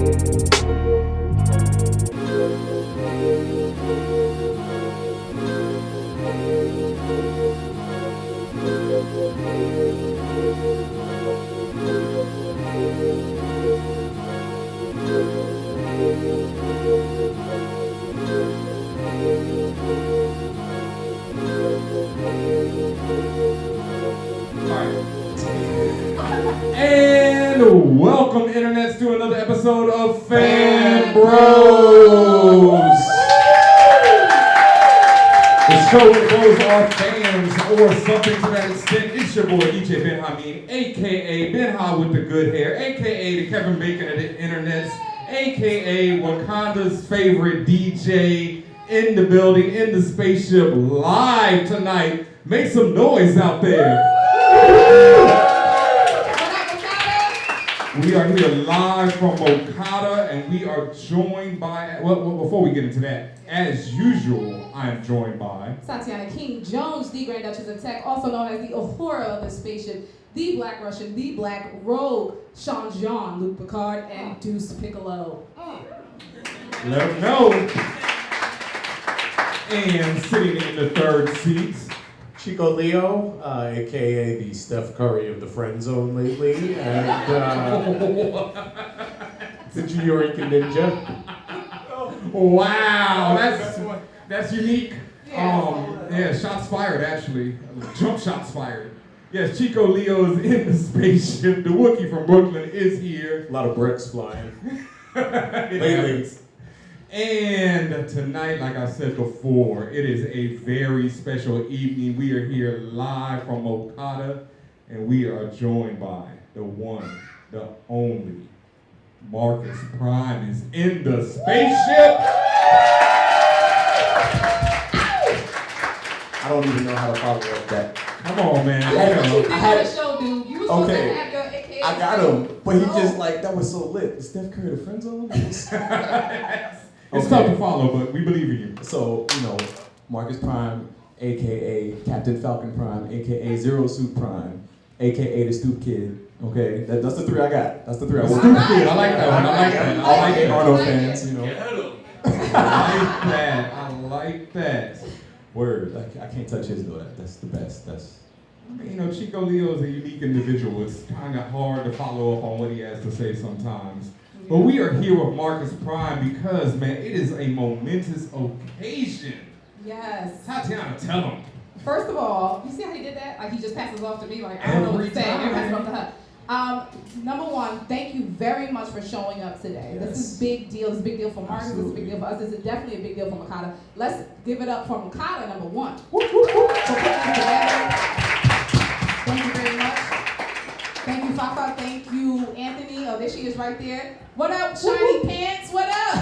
And welcome, internets, to another episode of FanBros. The show that grows our fans, or something to that extent. It's your boy, DJ Ben Hameen, a.k.a. Ben Ha with the good hair, a.k.a. the Kevin Bacon of the internets, a.k.a. Wakanda's favorite DJ in the building, in the spaceship, live tonight. Make some noise out there. We are here live from MoCada, and we are joined by, well, before we get into that, as usual, I am joined by Tatiana King Jones, the Grand Duchess of Tech, also known as the Ahura of the spaceship, the Black Russian, the Black Rogue, Sean Jean, Luke Picard, and Deuce Piccolo. Let them know. And sitting in the third seat, Chico Leo, aka the Steph Curry of the friend zone lately, and the Juyorican Ninja. Wow, that's unique. Yeah, shots fired actually. Jump shots fired. Yes, Chico Leo's in the spaceship. The Wookiee from Brooklyn is here. A lot of bricks flying. Lately. And tonight, like I said before, it is a very special evening. We are here live from MoCada, and we are joined by the one, the only, Markus Prime is in the spaceship. I don't even know how to follow up that. Come on, man. That's what you did on the show, dude. You were supposed to have your AKA. I got him, but he just like, that was so lit. Is Steph Curry the friend zone? It's tough to follow, but we believe in you. So, you know, Markus Prime, a.k.a. Captain Falcon Prime, a.k.a. Zero Suit Prime, a.k.a. the Stoop Kid. Okay, that's the three I got. That's the three I got. Stoop Kid, I like that one. I like that. I like it. Arnold fans, you know. I like that. Word. I can't touch his though. That's the best. I mean, you know, Chico Leo is a unique individual. It's kind of hard to follow up on what he has to say sometimes. But we are here with Markus Prime because, man, it is a momentous occasion. Yes. Tatiana, tell him. First of all, you see how he did that? Like he just passes off to me, like I don't know what to say. Everybody's off to her. Number one, thank you very much for showing up today. Yes. This is big deal. It's a big deal for Markus. It's a big deal for us. It's definitely a big deal for MoCada. Let's give it up for MoCada, number one. For putting it together. Thank you very much. Thank you, Fafa. Thank you, Anthony. Oh, there she is right there. What up, Shiny Pants? What up?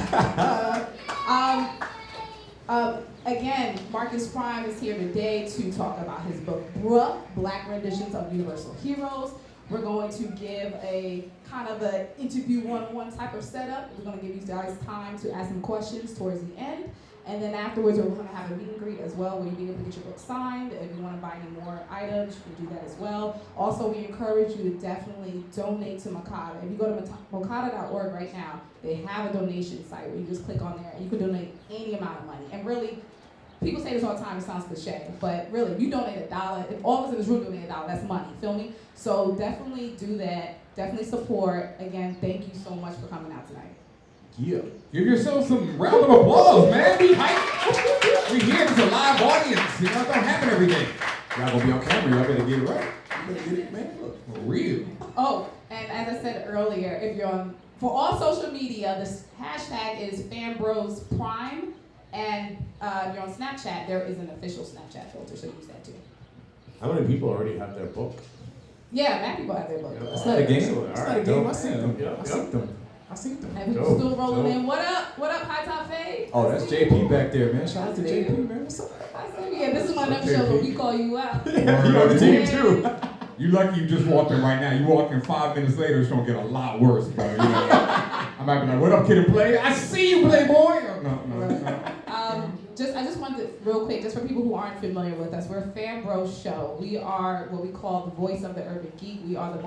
Again, Markus Prime is here today to talk about his book, B.R.U.H, Black Renditions of Universal Heroes. We're going to give a kind of an interview one-on-one type of setup. We're going to give you guys time to ask some questions towards the end. And then afterwards, we're going to have a meet and greet as well, where you'll be able to get your book signed. If you want to buy any more items, you can do that as well. Also, we encourage you to definitely donate to MoCada. If you go to moCada.org right now, they have a donation site where you just click on there and you can donate any amount of money. And really, people say this all the time, it sounds cliche, but really, if you donate $1, if all of us in this room donate $1, that's money, feel me? So definitely do that, definitely support. Again, thank you so much for coming out tonight. Yeah. Give yourself some round of applause, man. We hype. We here. It's a live audience. You know, it don't happen every day. Y'all gonna be on camera. Y'all better get it right. You better get it, man. Look. For real. Oh, and as I said earlier, if you're on, for all social media, this hashtag is FanBrosPrime, and if you're on Snapchat, there is an official Snapchat filter, so use that too. How many people already have their book? Yeah, mad people have their book. It's not a game. It's not a game. I seen them. Yeah. I seen them. I seen them. And people still rolling in. What up? What up, High Top Fade? Oh, that's JP back there, man. Shout out to JP, man. What's up? I said, yeah, this is my next show, but we call you out. He on the team too. You lucky you just walked in right now. You walk in 5 minutes later, it's gonna get a lot worse, bro. You know, I might be like, what up, kid and play? I see you, Playboy. Oh, no. I just wanted to, real quick, just for people who aren't familiar with us, we're FanBros Show. We are what we call the voice of the urban geek. We are the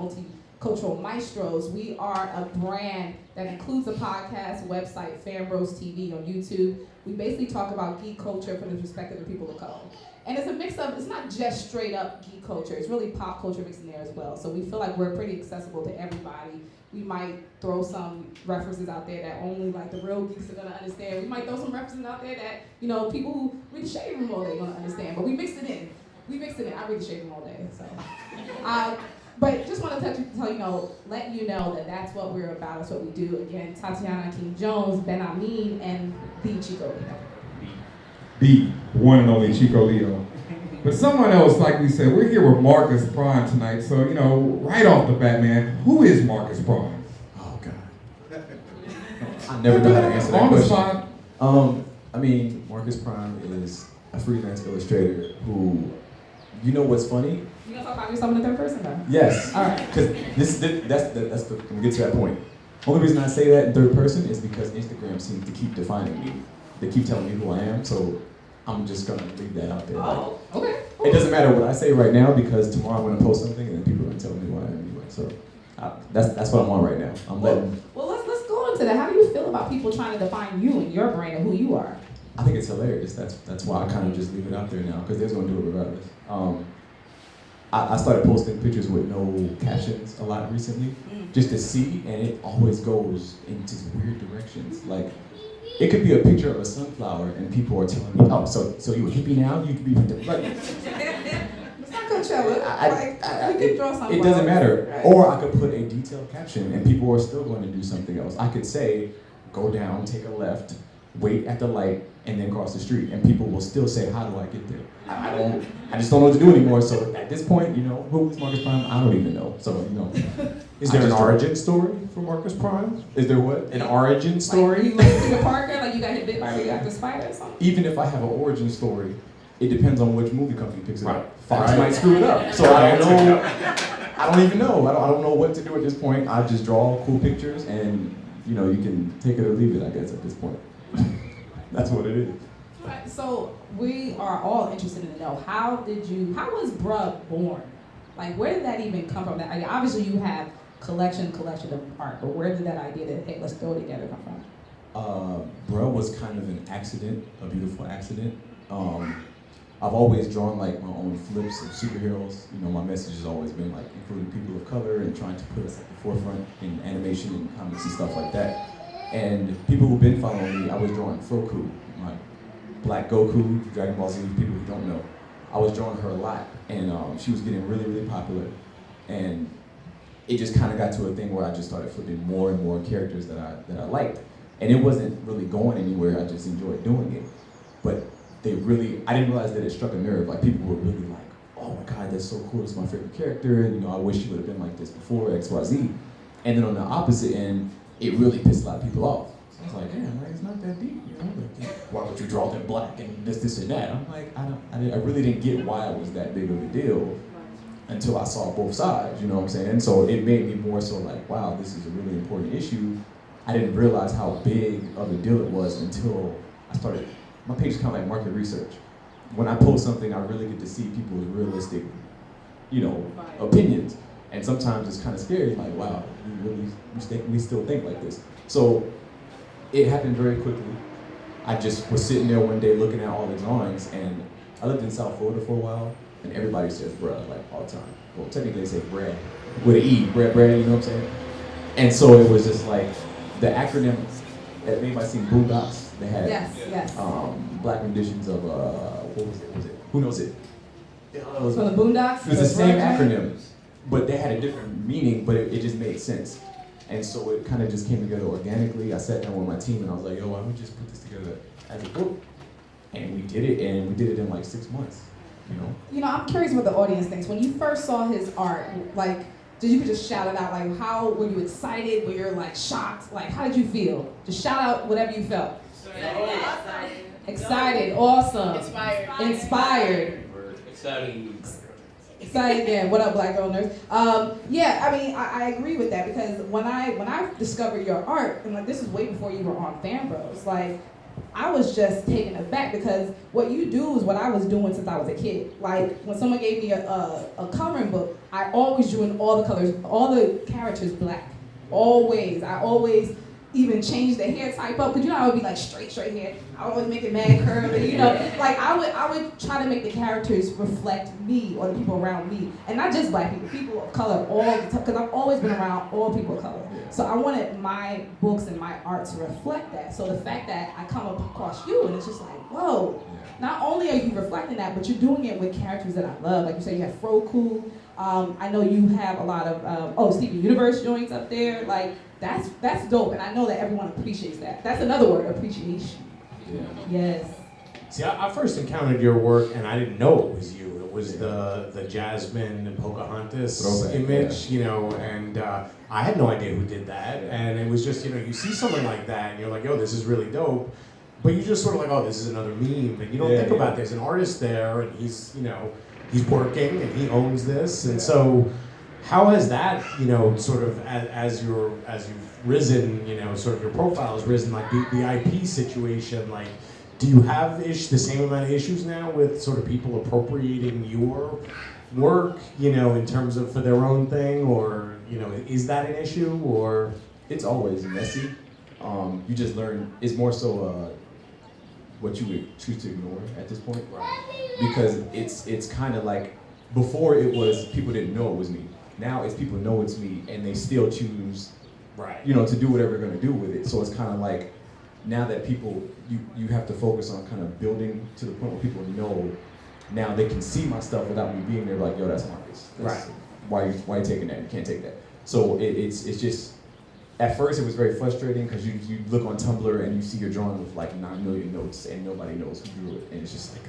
cultural maestros. We are a brand that includes a podcast, website, FanBros TV on YouTube. We basically talk about geek culture from the perspective of people of color. And it's a mix of, it's not just straight up geek culture, it's really pop culture mixed in there as well. So we feel like we're pretty accessible to everybody. We might throw some references out there that only like the real geeks are gonna understand. We might throw some references out there that, you know, people who read the Shade Room all day are gonna understand, but we mixed it in. I read the Shade Room all day, so. But just want to let you know that that's what we're about. That's what we do. Again, Tatiana King Jones, Ben Amin, and the Chico Leo. The one and only Chico Leo. But someone else, like we said, we're here with Markus Prime tonight. So, you know, right off the bat, man, who is Markus Prime? Oh, God. I never know how to answer that On the question. spot. I mean, Markus Prime is a freelance illustrator who, you know what's funny? You gonna talk about yourself in the third person, though? Yes. All right. Because I'm gonna get to that point. Only reason I say that in third person is because Instagram seems to keep defining me. They keep telling me who I am, so I'm just gonna leave that out there. Oh, okay. It doesn't matter what I say right now because tomorrow I'm gonna post something and then people are gonna tell me who I am anyway. So that's what I'm on right now. Well, let's go into that. How do you feel about people trying to define you and your brand and who you are? I think it's hilarious. That's why I kind of just leave it out there now because they're gonna do it regardless. I started posting pictures with no captions a lot recently, just to see, and it always goes into weird directions. Like, it could be a picture of a sunflower, and people are telling me, "Oh, so you a hippie now? You could be like." It's not Coachella. You could draw something. It doesn't matter. Right. Or I could put a detailed caption, and people are still going to do something else. I could say, "Go down, take a left, wait at the light, and then cross the street," and people will still say, "How do I get there?" I just don't know what to do anymore. So at this point, you know, who is Markus Prime? I don't even know. So, you know. Is there an origin story for Markus Prime? Is there what? An origin Like, story? you like Peter Parker, like you got hit bit by a radioactive spider or something? Even if I have an origin story, it depends on which movie company picks it up. Fox Right. might screw it up. So I don't know. I don't even know. I don't know what to do at this point. I just draw cool pictures and, you know, you can take it or leave it, I guess, at this point. That's what it is. Right, so we are all interested in to know, how was B.R.U.H born? Like, where did that even come from? I mean, obviously you have collection of art, but where did that idea that, hey, let's throw it together come from? B.R.U.H was kind of an accident, a beautiful accident. I've always drawn like my own flips of superheroes. You know, my message has always been like including people of color and trying to put us at the forefront in animation and comics and stuff like that. And people who've been following me, I was drawing Froku, my Black Goku, Dragon Ball Z, people who don't know. I was drawing her a lot, and she was getting really, really popular. And it just kind of got to a thing where I just started flipping more and more characters that I liked. And it wasn't really going anywhere, I just enjoyed doing it. But I didn't realize that it struck a nerve. Like, people were really like, "Oh my God, that's so cool, it's my favorite character, and you know, I wish she would have been like this before, XYZ. And then on the opposite end, it really pissed a lot of people off. So I was like, damn, like, it's not that deep, you know? Like, why would you draw them black and this and that? I'm like, I really didn't get why it was that big of a deal until I saw both sides, you know what I'm saying? So it made me more so like, wow, this is a really important issue. I didn't realize how big of a deal it was until I started, my page is kind of like market research. When I post something, I really get to see people's realistic, you know, opinions. And sometimes it's kind of scary, like, wow, we still think like this. So it happened very quickly. I just was sitting there one day looking at all the drawings, and I lived in South Florida for a while, and everybody says bruh, like, all the time. Well, technically they say bread, with an E, bread, you know what I'm saying? And so it was just like, the acronym, that made my seem Boondocks, they had Yes. black renditions of, what was it? Who knows it? So the Boondocks? It was the same acronym, but they had a different meaning, but it just made sense. And so it kind of just came together organically. I sat down with my team and I was like, yo, why don't we just put this together as a book? And we did it, and we did it in like 6 months, you know? You know, I'm curious what the audience thinks. When you first saw his art, like, did you just shout it out? Like, how were you excited? Were you like shocked? Like, how did you feel? Just shout out whatever you felt. Excited, awesome. Inspired. Excited, yeah. What up, Black Girl Nurse? Yeah, I mean, I agree with that, because when I discovered your art, and like, this is way before you were on FanBros, like, I was just taken aback because what you do is what I was doing since I was a kid. Like when someone gave me a coloring book, I always drew in all the colors, all the characters black. Always. I always even change the hair type up, because you know I would be like straight hair. I would always make it mad curly, you know. Like I would try to make the characters reflect me or the people around me, and not just black people, people of color all the time. Because I've always been around all people of color, so I wanted my books and my art to reflect that. So the fact that I come across you and it's just like, whoa. Not only are you reflecting that, but you're doing it with characters that I love. Like you said, you have Froku. I know you have a lot of Steven Universe joints up there. Like that's dope, and I know that everyone appreciates that. That's another word, appreciation. Yeah. Yes. See, I first encountered your work, and I didn't know it was you. It was the Jasmine and Pocahontas Throwback, image, you know, and I had no idea who did that. And it was just, you know, you see something like that, and you're like, yo, this is really dope. But you just sort of like, oh, this is another meme, and you don't think about there's an artist there, and he's, you know, he's working, and he owns this, and so how has that, you know, sort of as you've risen, you know, sort of your profile has risen, like the IP situation, like, do you have the same amount of issues now with sort of people appropriating your work, you know, in terms of for their own thing, or, you know, is that an issue, or? It's always messy. You just learn, it's more so what you would choose to ignore at this point. Because it's kind of like, before it was people didn't know it was me. Now it's people know it's me and they still choose, you know, to do whatever they're gonna do with it. So it's kind of like, now that people, you have to focus on kind of building to the point where people know, now they can see my stuff without me being there, like, yo, that's Marcus. Why are you taking that? You can't take that. So it's just, at first it was very frustrating because you look on Tumblr and you see your drawing with like 9 million notes and nobody knows who drew it. And it's just like,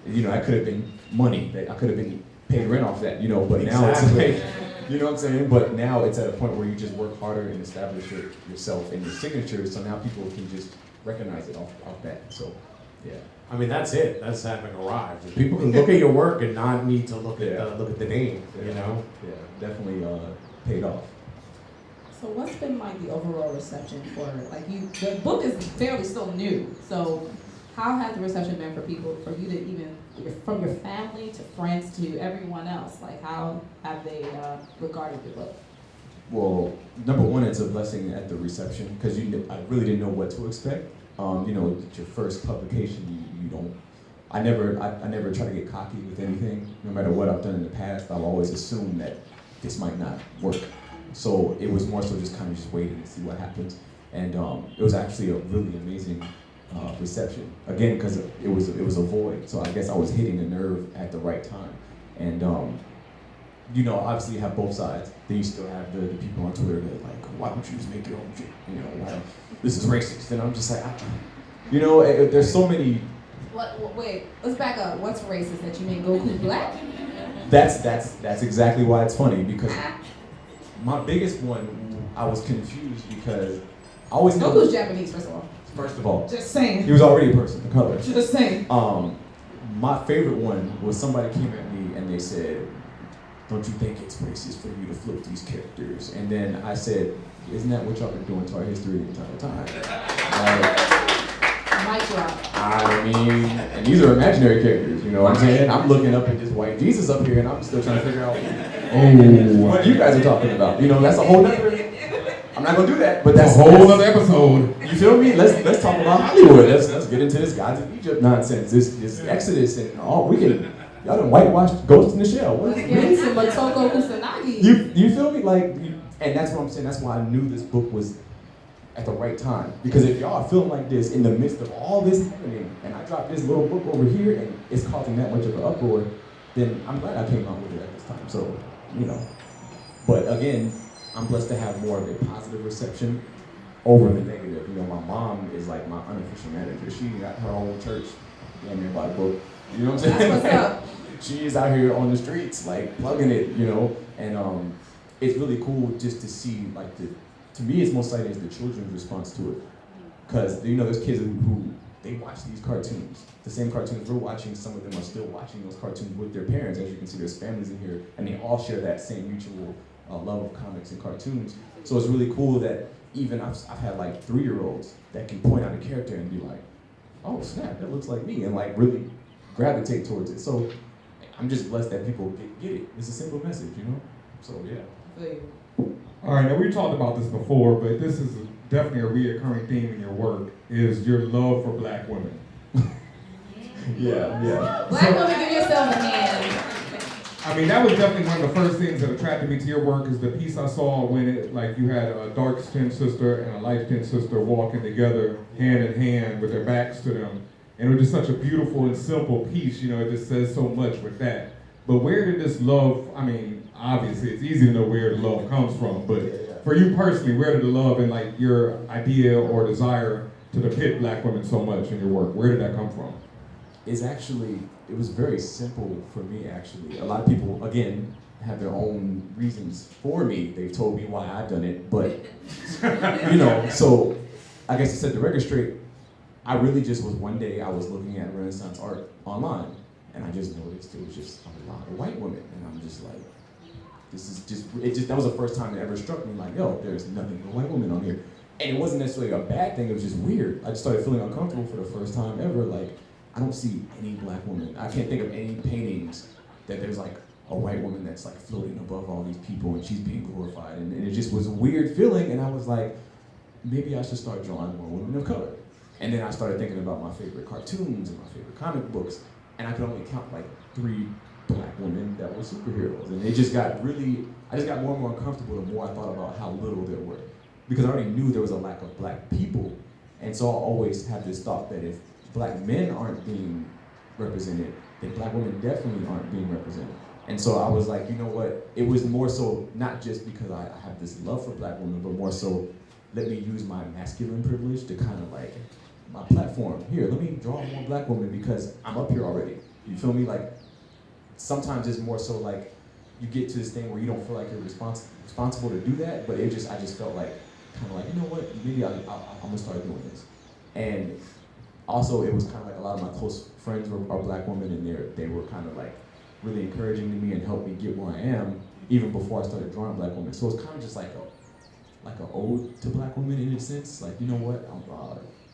you know, I could have been money, that I could have been paid rent off that, you know, but now it's like, you know what I'm saying? But now it's at a point where you just work harder and establish yourself and your signature, so now people can just recognize it off that. So, yeah. I mean, that's it. That's having arrived. People can look at your work and not need to look at the name, you know? Yeah, definitely paid off. So what's been like the overall reception for, like, the book is fairly still new, so how has the reception been for people, for you to even, from your family to friends to everyone else? Like, how have they regarded the book? Well, number one, it's a blessing at the reception, because I really didn't know what to expect. You know, it's your first publication, you don't, I never try to get cocky with anything. No matter what I've done in the past, I'll always assume that this might not work. So it was more so just kind of just waiting to see what happens. And it was actually a really amazing reception. Again, because it was a void. So I guess I was hitting a nerve at the right time. And you know, obviously you have both sides. Then you still have the people on Twitter that are like, why don't you just make your own shit? You know, why, this is racist. And I'm just like, you know, there's so many. Wait, let's back up. What's racist, that you made Goku black? That's exactly why it's funny, because my biggest one, I was confused because I always know Goku's Japanese, first of all. First of all, Just saying. he was already a person of color. Just saying. My favorite one was somebody came at me and they said, don't you think it's racist for you to flip these characters? And then I said, isn't that what y'all been doing to our history the entire time? Mic drop. I mean, and these are imaginary characters, you know what I'm saying? I'm looking up at this white Jesus up here and I'm still trying to figure out, what you guys are talking about. You know, that's a whole nother, I'm not gonna do that, but that's a whole other episode. You feel me? Let's talk about Hollywood. Let's get into this Gods of Egypt nonsense, this Exodus, and y'all done whitewashed Ghost in the Shell. Let's get into Motoko Kusanagi. You feel me? Like, and that's what I'm saying. That's why I knew this book was at the right time. Because if y'all are feeling like this in the midst of all this happening, and I drop this little book over here, and it's causing that much of an uproar, then I'm glad I came out with it at this time. So, you know. But again, I'm blessed to have more of a positive reception over the negative. You know, my mom is like my unofficial manager. She got her own church, damn near by the book. You know what I'm saying? That's what's up. She is out here on the streets, like plugging it, you know, and it's really cool just to see, like, to me, it's most exciting is the children's response to it, because you know, there's kids who they watch these cartoons, the same cartoons we're watching. Some of them are still watching those cartoons with their parents. As you can see, there's families in here, and they all share that same mutual love of comics and cartoons. So it's really cool that even I've had like 3-year-olds that can point out a character and be like, oh snap, that looks like me, and like really gravitate towards it. So I'm just blessed that people get it. It's a simple message, you know? So yeah. All right, now we talked about this before, but this is definitely a reoccurring theme in your work, is your love for black women. Yeah. Black women, give yourself a hand. I mean, that was definitely one of the first things that attracted me to your work, is the piece I saw when it, like, you had a dark-skinned sister and a light-skinned sister walking together, hand in hand, with their backs to them. And it was just such a beautiful and simple piece, you know, it just says so much with that. But where did this love, I mean, obviously it's easy to know where the love comes from, but for you personally, where did the love and like your idea or desire to depict black women so much in your work, where did that come from? It's actually, it was very simple for me actually. A lot of people, again, have their own reasons for me. They've told me why I've done it, but, you know, so I guess to set the record straight, I really just was one day, I was looking at Renaissance art online, and I just noticed it was just a lot of white women, and I'm just like, this is just, that was the first time it ever struck me, like, yo, there's nothing but white women on here. And it wasn't necessarily a bad thing, it was just weird. I just started feeling uncomfortable for the first time ever, like, I don't see any black women. I can't think of any paintings that there's like a white woman that's like floating above all these people and she's being glorified. And it just was a weird feeling, and I was like, maybe I should start drawing more women of color. And then I started thinking about my favorite cartoons and my favorite comic books, and I could only count like 3 black women that were superheroes. And it just got really, I just got more and more uncomfortable the more I thought about how little there were. Because I already knew there was a lack of black people. And so I always have this thought that if black men aren't being represented, then black women definitely aren't being represented. And so I was like, you know what? It was more so not just because I have this love for black women, but more so let me use my masculine privilege to kind of like, my platform, here, let me draw more black women because I'm up here already. You feel me? Like, sometimes it's more so like, you get to this thing where you don't feel like you're responsible to do that, but I just felt like, kind of like, you know what, maybe I'm gonna start doing this. And also, it was kind of like a lot of my close friends are black women, and they were kind of like really encouraging to me and helped me get where I am, even before I started drawing black women. So it's kind of just like an ode to black women in a sense. Like, you know what,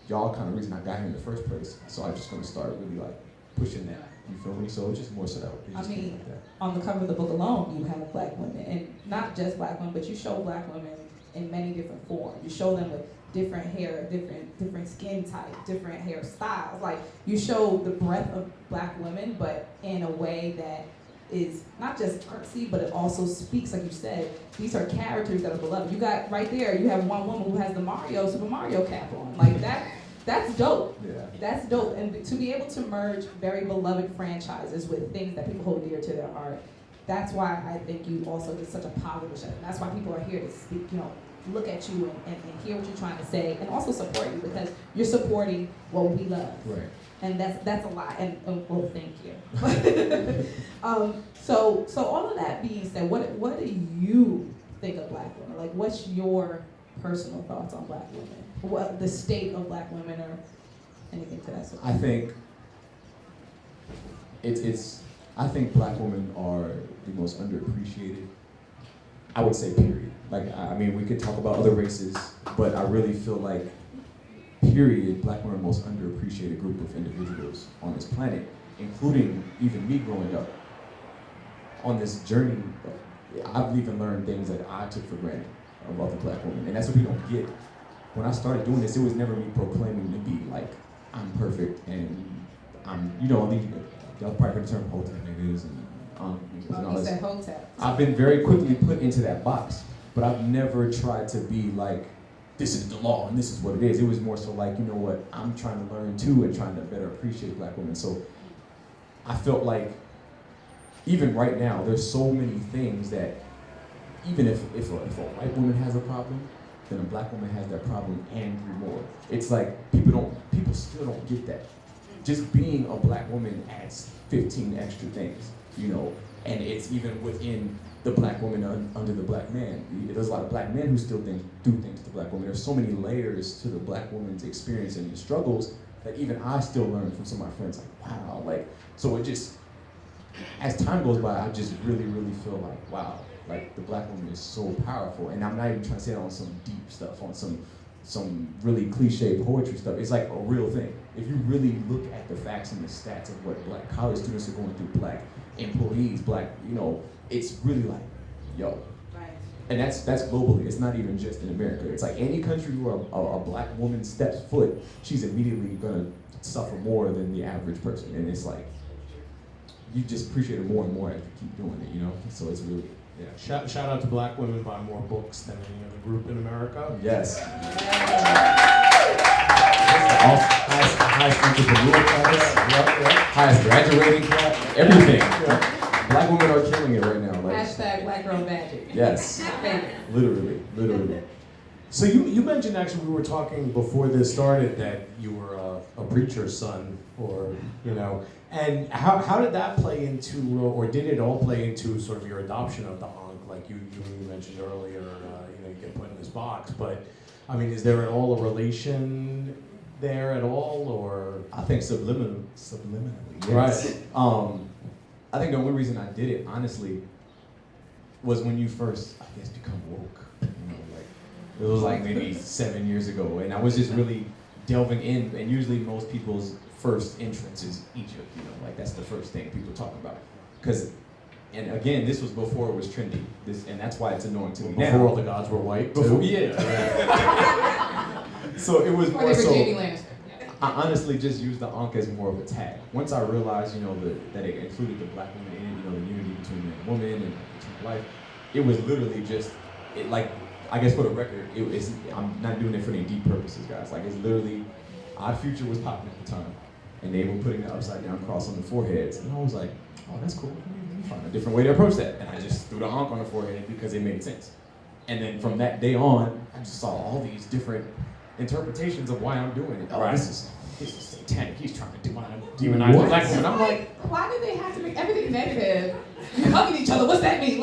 y'all kind of reason I got here in the first place. So I'm just gonna start really like pushing that. You feel me? So it's just more so that. I mean, on the cover of the book alone, you have black women, and not just black women, but you show black women in many different forms. You show them with different hair, different skin type, different hairstyles. Like, you show the breadth of black women, but in a way that is not just artsy, but it also speaks, like you said, these are characters that are beloved. You got right there, you have one woman who has the Super Mario cap on. Like, that's dope. Yeah. That's dope. And to be able to merge very beloved franchises with things that people hold dear to their heart, that's why I think you also did such a positive show. And that's why people are here to speak, you know, look at you and hear what you're trying to say, and also support you, because you're supporting what we love. Right. And that's a lot, and well, thank you. So all of that being said, what do you think of black women? Like, what's your personal thoughts on black women? What the state of black women, or anything to that sort? I think I think black women are the most underappreciated. I would say period. Like, I mean, we could talk about other races, but I really feel like, period, black women are the most underappreciated group of individuals on this planet, including even me growing up. On this journey, I've even learned things that I took for granted about the black woman, and that's what we don't get. When I started doing this, it was never me proclaiming to be like, I'm perfect, and I'm, you know, y'all probably heard the term hotep niggas and and all said this. hotep. I've been very quickly put into that box, but I've never tried to be like, this is the law and this is what it is. It was more so like, you know what, I'm trying to learn too and trying to better appreciate black women. So I felt like, even right now, there's so many things that, even if a white woman has a problem, then a black woman has that problem and 3 more. It's like, people still don't get that. Just being a black woman adds 15 extra things, you know, and it's even within the black woman under the black man. There's a lot of black men who still do things to the black woman. There's so many layers to the black woman's experience and the struggles that even I still learn from some of my friends. Like, wow, like, so it just, as time goes by, I just really, really feel like, wow, like the black woman is so powerful. And I'm not even trying to say it on some deep stuff, on some some really cliche poetry stuff. It's like a real thing. If you really look at the facts and the stats of what black college students are going through, black employees, black, it's really like, yo. Right. And that's globally. It's not even just in America. It's like any country where a black woman steps foot, she's immediately gonna suffer more than the average person. And it's like, you just appreciate it more and more as you keep doing it, So it's really, yeah. Shout out to black women buy more books than any other group in America. Yes. Highest entrepreneur class, highest graduating class, everything. Black women are killing it right now. Hashtag Black Girl Magic. Yes. Literally. So you mentioned, actually, we were talking before this started, that you were a preacher's son, and how did that play into, or did it all play into sort of your adoption of the Ankh? Like you mentioned earlier, you get put in this box, but I mean, is there at all a relation there at all, or? I think subliminally, yes. Right. I think the only reason I did it, honestly, was when you first, I guess, become woke. It was like maybe 7 years ago, and I was just really delving in, and usually most people's first entrance is Egypt, that's the first thing people talk about. And again, this was before it was trendy, and that's why it's annoying to me now. Before all the gods were white, Before, too? Yeah. So it was Or more they were so, Jamie Lannister. I honestly just used the Ankh as more of a tag. Once I realized, that it included the black woman in it, the unity between man and woman and between life, it was literally just, I guess for the record, I'm not doing it for any deep purposes, guys. It's literally, Odd Future was popping at the time, and they were putting the upside down cross on the foreheads, and I was like, oh, that's cool. Let me find a different way to approach that, and I just threw the Ankh on the forehead because it made sense. And then from that day on, I just saw all these different interpretations of why I'm doing it. Oh, Right. This is satanic. He's trying to demonize the black woman. I'm like, why do they have to make everything negative? You're hugging each other. What's that mean?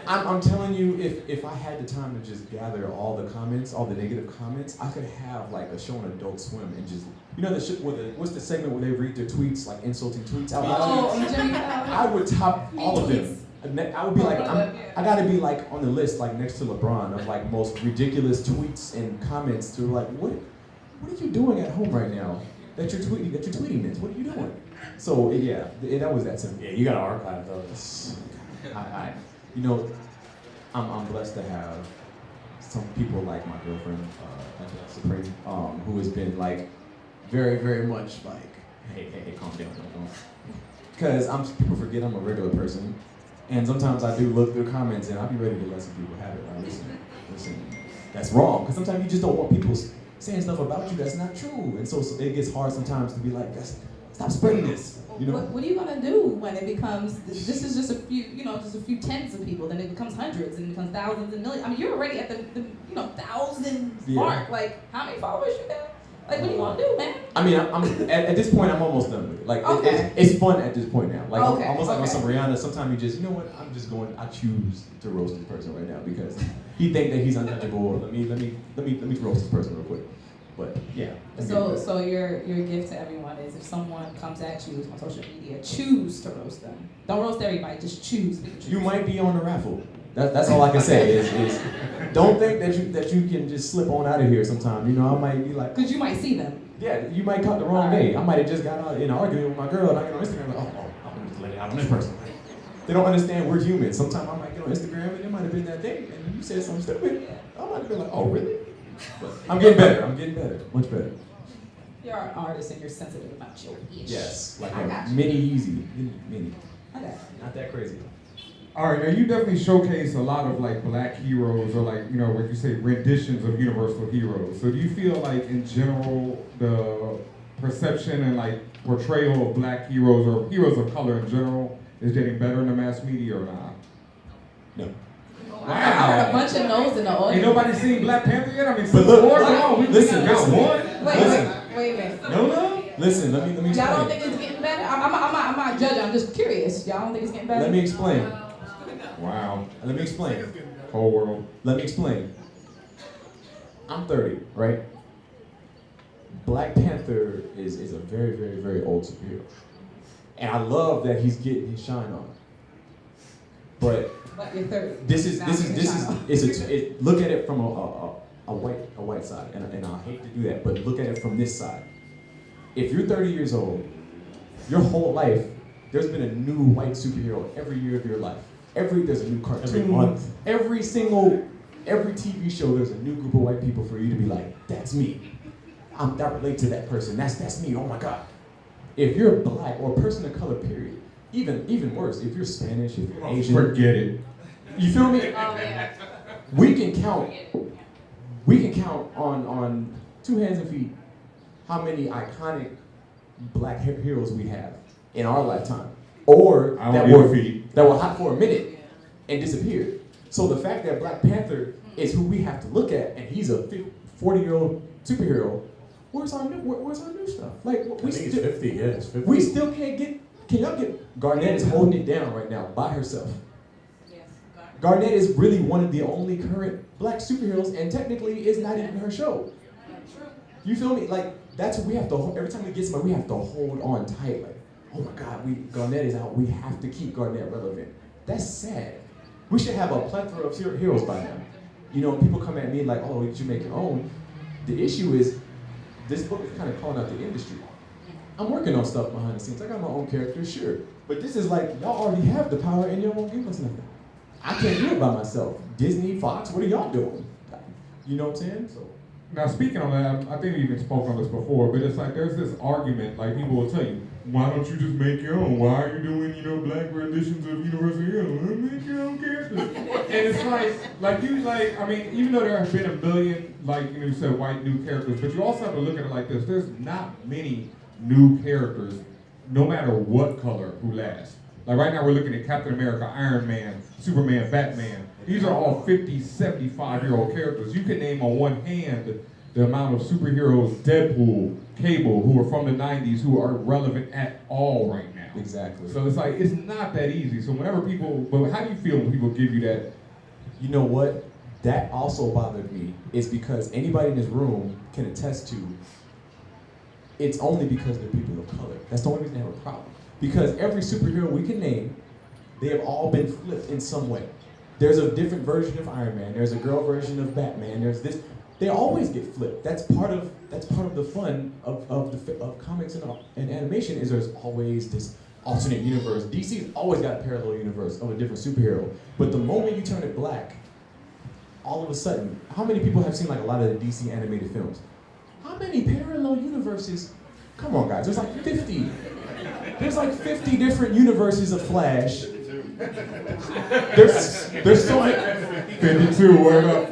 I'm telling you, if I had the time to just gather all the comments, all the negative comments, I could have a show on Adult Swim and just, what's the segment where they read their tweets, insulting tweets out loud? Jimmy I would top all of them. I would be I gotta be on the list, next to LeBron of most ridiculous tweets and comments to what are you doing at home right now that you're tweeting this? What are you doing? So that was that simple. Yeah, you gotta archive those. I'm blessed to have some people like my girlfriend, Supreme, who has been very, very much hey, calm down, because people forget I'm a regular person, and sometimes I do look through comments and I'll be ready to let some people have it. Listen, that's wrong, because sometimes you just don't want people saying stuff about you that's not true, and so it gets hard sometimes to be stop spreading this. What are you gonna do when it becomes? This is just a few, just a few tens of people. Then it becomes hundreds, and it becomes thousands and millions. I mean, you're already at the thousands mark. How many followers you got? What do you want to do, man? I mean, I'm at this point, I'm almost done with it. Okay. It's fun at this point now. Okay, almost like on okay. some Rihanna. Sometimes you just, I choose to roast this person right now because he think that he's untouchable. Let me roast this person real quick. But yeah. So your gift to everyone is, if someone comes at you on social media, choose to roast them. Don't roast everybody. Just choose. You might be on the raffle. That's all I can say is don't think that you can just slip on out of here sometime. I might be because you might see them. Yeah, you might caught the wrong day. I might have just got out in an argument with my girl, and I get on Instagram I'm just let it out on this person. They don't understand we're human. Sometimes I might get on Instagram, and it might have been that day, and you said something stupid. I might have been oh, really? But I'm getting better, much better. You're an artist, and you're sensitive about your ish. Yes, I got you. mini Yeezy, mini. I got you. Not that crazy. All right, now you definitely showcase a lot of black heroes or what you say, renditions of universal heroes. So do you feel in general the perception and portrayal of black heroes or heroes of color in general is getting better in the mass media or not? No. I heard a bunch of no's in the audience. Ain't nobody seen Black Panther yet? I mean, But look, listen, listen. Wait a minute. No love? Listen, let me explain. Y'all don't think it's getting better? I'm not judging. I'm just curious. Y'all don't think it's getting better? Let me explain. Wow. Let me explain. Whole world. Let me explain. I'm 30, right? Black Panther is a very, very, very old superhero. And I love that he's getting his shine on. But But you're 30. Look at it from a white side, and I hate to do that, but look at it from this side. If you're 30 years old, your whole life, there's been a new white superhero every year of your life. There's a new cartoon. Every month. Every TV show, there's a new group of white people for you to be like, that's me. I relate to that person. That's me. Oh my God. If you're black or a person of color, period. Even worse, if you're Spanish, if you're Asian. Forget it. You feel me? Oh, yeah. We can count on 2 hands and feet how many iconic black heroes we have in our lifetime, or that were hot for a minute and disappeared. So the fact that Black Panther is who we have to look at, and he's a 40-year-old superhero, where's our new stuff? Like I think it's 50. Yeah, it's 50. we still can't get. Can y'all get? Garnett is holding it down right now by herself. Garnett is really one of the only current black superheroes, and technically is not even her show. You feel me? Like, that's what we have to, every time we get somebody, we have to hold on tight. Like, oh my God, Garnett is out, we have to keep Garnett relevant. That's sad. We should have a plethora of heroes by now. You know, people come at me like, oh, you should make your own. The issue is, this book is kind of calling out the industry. I'm working on stuff behind the scenes. I got my own characters, sure. But this is like, y'all already have the power and y'all won't give us nothing. I can't do it by myself. Disney, Fox, what are y'all doing? You know what I'm saying? So. Now, speaking on that, I think we even spoke on this before, but it's like there's this argument, like people will tell you, why don't you just make your own? Why are you doing, black renditions of Universal Heroes? Make your own characters. And it's even though there have been a million, you said, white new characters, but you also have to look at it like this. There's not many new characters, no matter what color, who last. Like right now we're looking at Captain America, Iron Man, Superman, Batman. These are all 50, 75-year-old characters. You can name on one hand the amount of superheroes, Deadpool, Cable, who are from the 90s, who are relevant at all right now. Exactly. So it's like, it's not that easy. So whenever but how do you feel when people give you that? You know what? That also bothered me, is because anybody in this room can attest to, it's only because they're people of color. That's the only reason they have a problem. Because every superhero we can name, they have all been flipped in some way. There's a different version of Iron Man. There's a girl version of Batman. There's this. They always get flipped. That's part of the fun of comics and animation. Is there's always this alternate universe. DC's always got a parallel universe of a different superhero. But the moment you turn it black, all of a sudden, how many people have seen like a lot of the DC animated films? How many parallel universes? Come on, guys. There's like 50. There's like 50 different universes of Flash. There's so many. 52, word up.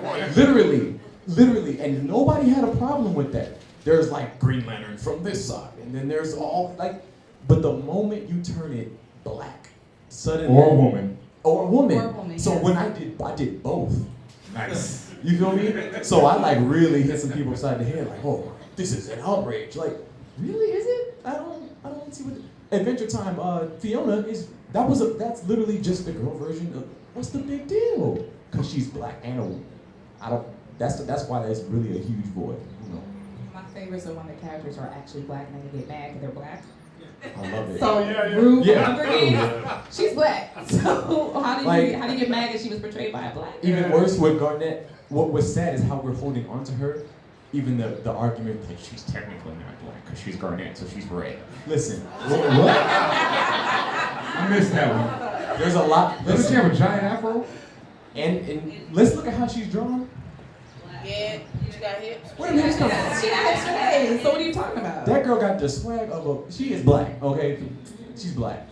Literally, and nobody had a problem with that. There's like Green Lantern from this side, and then there's all but the moment you turn it black, suddenly. Or a woman. So yes. when I did both. Nice. You feel me? So I really hit some people upside the head, like, oh, this is an outrage. Like, really, is it? I don't see what. Adventure Time, Fiona that's literally just the girl version of, what's the big deal? Because she's black and a woman. That's why that's really a huge void, My favorites are when the characters are actually black and they get mad because they're black. I love it. So Rue from Hunger Games, she's black. So how do you get mad that she was portrayed by a black? Even worse with Garnett, what was sad is how we're holding on to her. Even the argument that she's technically not black because she's Garnett, so she's red. Listen, what? I missed that one. There's a lot. Doesn't she have a giant afro? And let's look at how she's drawn. Yeah, she got hips. Where did hips come from? She got hips. So what are you talking about? That girl got the swag of she is black, okay? She's black.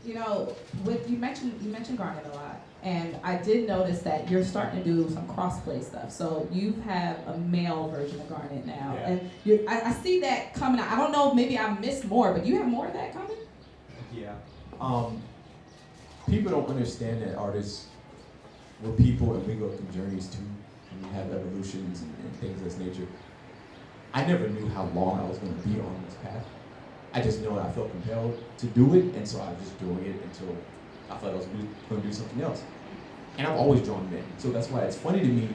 You mentioned Garnet a lot, and I did notice that you're starting to do some crossplay stuff. So you have a male version of Garnet now, and I see that coming out. I don't know, maybe I missed more, but you have more of that coming? Yeah. People don't understand that artists, we're people and we go through journeys too, and we have evolutions and things of this nature. I never knew how long I was going to be on this path. I just know that I felt compelled to do it, and so I was just doing it until I thought I was going to do something else. And I've always drawn men, so that's why it's funny to me.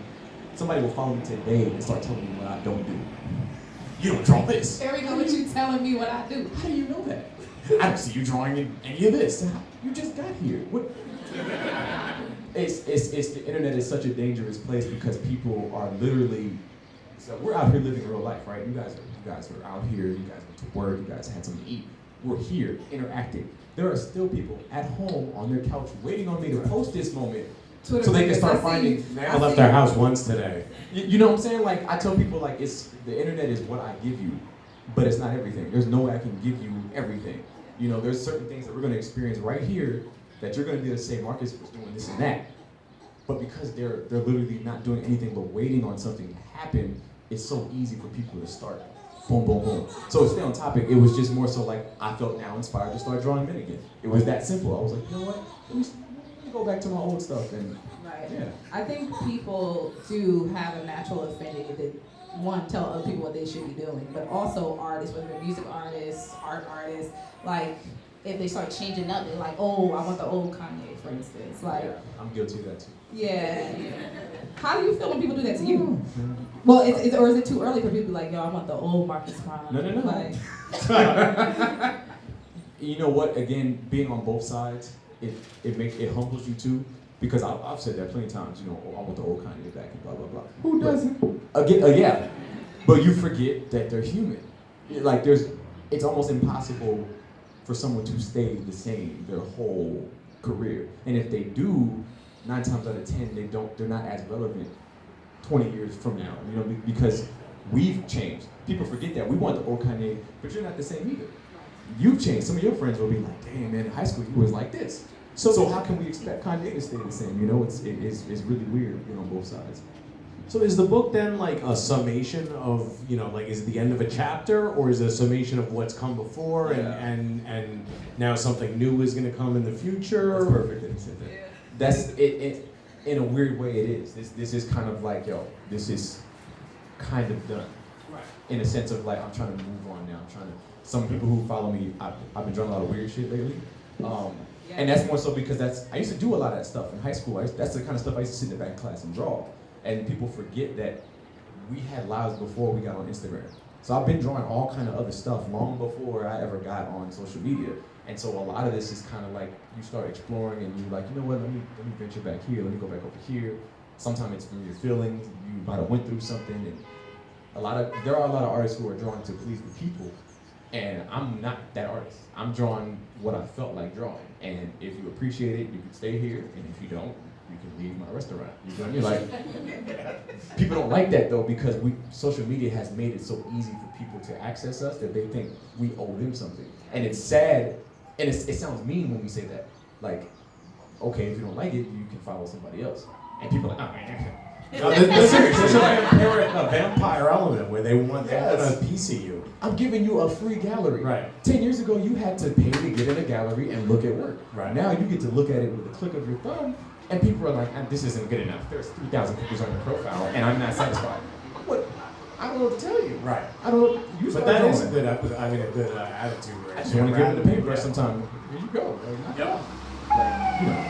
Somebody will follow me today and start telling me what I don't do. You don't draw this. There we go with you telling me what I do. How do you know that? I don't see you drawing any of this. You just got here. What? It's the internet is such a dangerous place because people are literally. So we're out here living real life, right? You guys are out here. You guys went to work. You guys had something to eat. We're here interacting. There are still people at home on their couch waiting on me to post this moment. Twitter so they can start I finding. I left our house once today. You know what I'm saying? Like I tell people, like the internet is what I give you, but it's not everything. There's no way I can give you everything. You know, there's certain things that we're going to experience right here that you're going to be able to say Marcus was doing this and that, but because they're literally not doing anything but waiting on something to happen, it's so easy for people to start. Boom, boom, boom. So to stay on topic, it was just more so like I felt now inspired to start drawing men again. It was that simple. I was like, you know what? Let me go back to my old stuff and. Right. Yeah. I think people do have a natural affinity to one, tell other people what they should be doing, but also artists, whether they're music artists, art artists, like if they start changing up, they're like, oh, I want the old Kanye, for instance. Like, Yeah, I'm guilty of that too. yeah. How do you feel when people do that to you? Well, or is it too early for people to be like, yo, I want the old Markus Prime? No. Like, You know what? Again, being on both sides, it humbles you too. Because I've said that plenty of times, you know, oh, I want the old Kanye back and blah, blah, blah. Who doesn't? Again, yeah. But you forget that they're human. Like it's almost impossible for someone to stay the same their whole career. And if they do, 9 times out of 10, they're not as relevant 20 years from now, you know, because we've changed. People forget that. We want the old Kanye, but you're not the same either. You've changed. Some of your friends will be like, damn, man, in high school you was like this. So how can we expect Kanye to stay the same? You know, it's really weird, you know, on both sides. So is the book then like a summation of, you know, like is it the end of a chapter, or is it a summation of what's come before and now something new is going to come in the future? That's perfect that you said that. That's it. In a weird way, it is. This is kind of like, yo, this is kind of done. Right. In a sense of like, I'm trying to move on now. Some people who follow me, I've been drawing a lot of weird shit lately. And that's more so because I used to do a lot of that stuff in high school. That's the kind of stuff I used to sit in the back of class and draw. And people forget that we had lives before we got on Instagram. So I've been drawing all kind of other stuff long before I ever got on social media. And so a lot of this is kind of like you start exploring and you're like, you know what, let me venture back here, let me go back over here. Sometimes it's from your feelings, you might have went through something. And there are a lot of artists who are drawn to please the people. And I'm not that artist. I'm drawing what I felt like drawing. And if you appreciate it, you can stay here. And if you don't, you can leave my restaurant. You know what I mean? Like, people don't like that though because social media has made it so easy for people to access us that they think we owe them something. And it's sad, and it sounds mean when we say that. Like, okay, if you don't like it, you can follow somebody else. And people are like, oh man. No, there's a vampire element where they want a piece of you. I'm giving you a free gallery. Right. 10 years ago, you had to pay to get in a gallery and look at work. Right. Now you get to look at it with a click of your thumb, and people are like, this isn't good enough. There's 3,000 pictures on your profile, and I'm not satisfied. What? I don't know what to tell you. Right. I don't know. You But start that is drawing. a good attitude. Right? I just want to give it the paintbrush sometime. Here you go. Like, Yep. you know,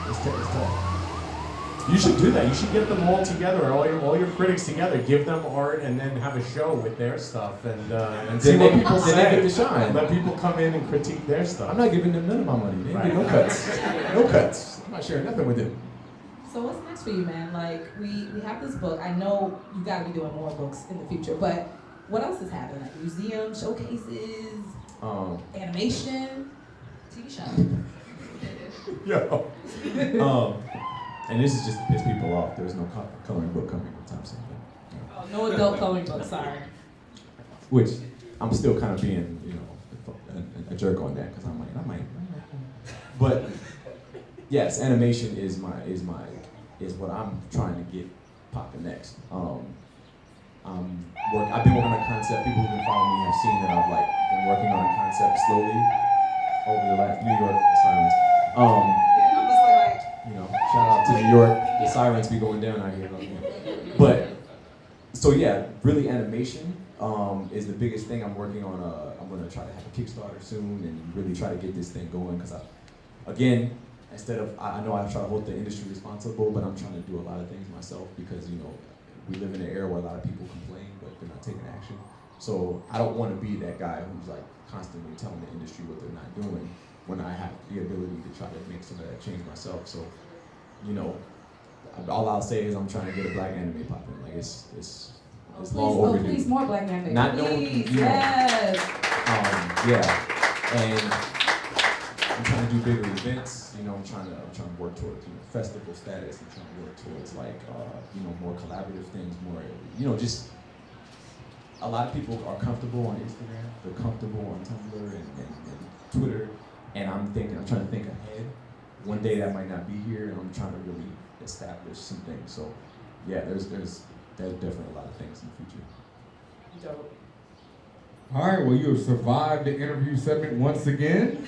it's tough. You should do that. You should get them all together, all your critics together. Give them art, and then have a show with their stuff, and see what people say. Then they get to shine. Let people come in and critique their stuff. I'm not giving them none of my money. They Right. get no cuts. No cuts. I'm not sharing nothing with them. so what's next for you, man? Like, we have this book. I know you got to be doing more books in the future, but what else is happening? Like museums, showcases, animation, TV show. Yo. And this is just to piss people off. There's no coloring book coming anytime soon. Oh, no adult coloring book, sorry. Which I'm still kind of being, you know, a jerk on that because I might. But yes, animation is what I'm trying to get popping next. I've been working on a concept. People who've been following me have seen that I've like been working on a concept slowly over the last New York Sirens. You know, shout out to New York. The sirens be going down out here. But so yeah, really animation is the biggest thing I'm working on. I'm gonna try to have a Kickstarter soon and really try to get this thing going because instead of I know I try to hold the industry responsible, but I'm trying to do a lot of things myself because you know we live in an era where a lot of people complain but they're not taking action. So I don't want to be that guy who's like constantly telling the industry what they're not doing when I have the ability to try to make some of that change myself. So, you know, all I'll say is I'm trying to get a black anime popping. Like it's long overdue. Please, more black anime. Not knowing, please, you know, yes. Yeah, and I'm trying to do bigger events. You know, I'm trying to work towards festival status. I'm trying to work towards like more collaborative things. More, just a lot of people are comfortable on Instagram. They're comfortable on Tumblr and Twitter. And I'm trying to think ahead. One day that might not be here, and I'm trying to really establish some things. So, yeah, there's definitely a lot of things in the future. Dope. All right, well, you have survived the interview segment once again.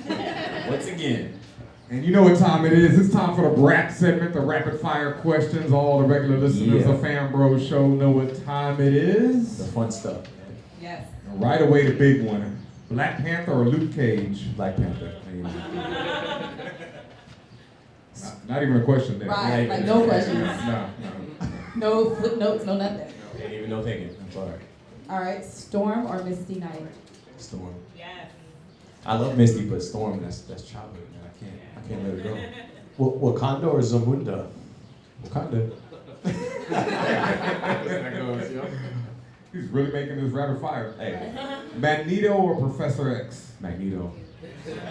And you know what time it is. It's time for the rap segment, the rapid fire questions. All the regular listeners of FanBrosShow know what time it is. The fun stuff, man. Yes. And right away, the big one. Black Panther or Luke Cage? Black Panther. Not even a question there. Right, like no questions. No. No footnotes, no nothing. Ain't even no thinking. I'm sorry. All right, Storm or Misty Night? Storm. Yes. I love Misty, but Storm, that's childhood, man. I can't let it go. Wakanda or Zamunda? Wakanda. He's really making this rapid fire. Hey, Magneto or Professor X? Magneto.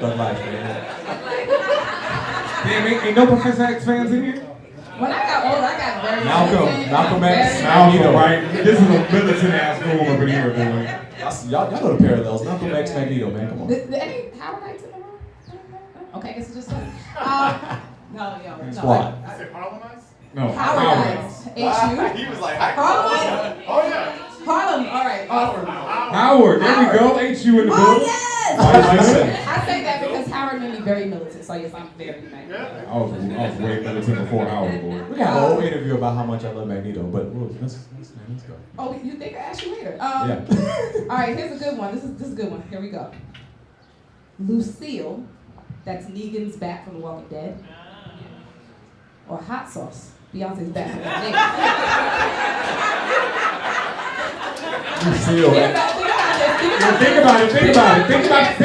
Thug life, man. Damn, ain't no Professor X fans in here? When I got old, I got very Malcolm X. Malcolm, right? This is a militant ass room up in here, boy. Y'all know the parallels. Malcolm X, Magneto, man. Come on. Any Howardites in the room? Okay, I guess it's just us. No. Squad. I said Harlemites? No, Howardites. H-U? He was like, Harlem? oh yeah. Harlem, all right. Awesome. Howard, there we go. H-U in the Oh, book. yes! I say that because Howard made me very militant, so yes, I'm very united. Yeah. I was way militant before Howard, boy. We got a whole interview about how much I love Magneto, but let's go. Oh, you think I asked you later? Yeah. All right, here's a good one. This is a good one. Here we go. Lucille, that's Negan's back from The Walking Dead, or Hot Sauce, Beyonce's back from Lucille. Think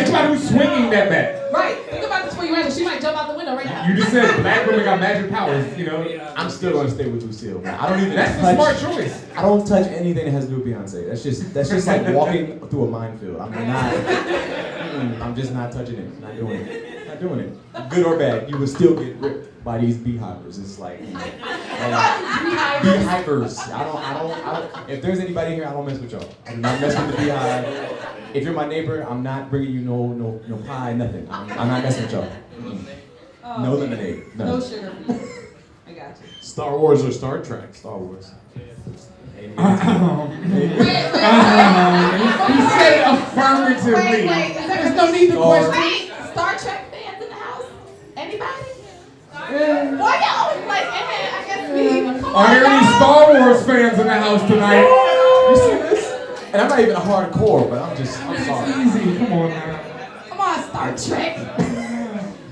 about who's swinging that bat. Right. Think about this before you answer. She might jump out the window right now. You just said black women got magic powers, you know. I'm still gonna stay with Lucille, man. I don't even That's the touch, smart choice. I don't touch anything that has to do with Beyonce. That's just like walking through a minefield. I'm just not touching it. Not doing it. Good or bad, you would still get ripped by these beehivers. It's like beehivers. I don't. If there's anybody here, I don't mess with y'all. I'm not messing with the beehive. If you're my neighbor, I'm not bringing you no pie, nothing. I'm not messing with y'all. No lemonade. No sugar. I got you. Star Wars or Star Trek? Star Wars. Wait. He said affirmatively. There's no need to question. Star Trek fans in the house? Anybody? Why y'all always like, I guess me. Come Are there any Star Wars fans in the house tonight? You see this? And I'm not even a hardcore, but I'm sorry. It's easy. Come on now. Come on, Star Trek.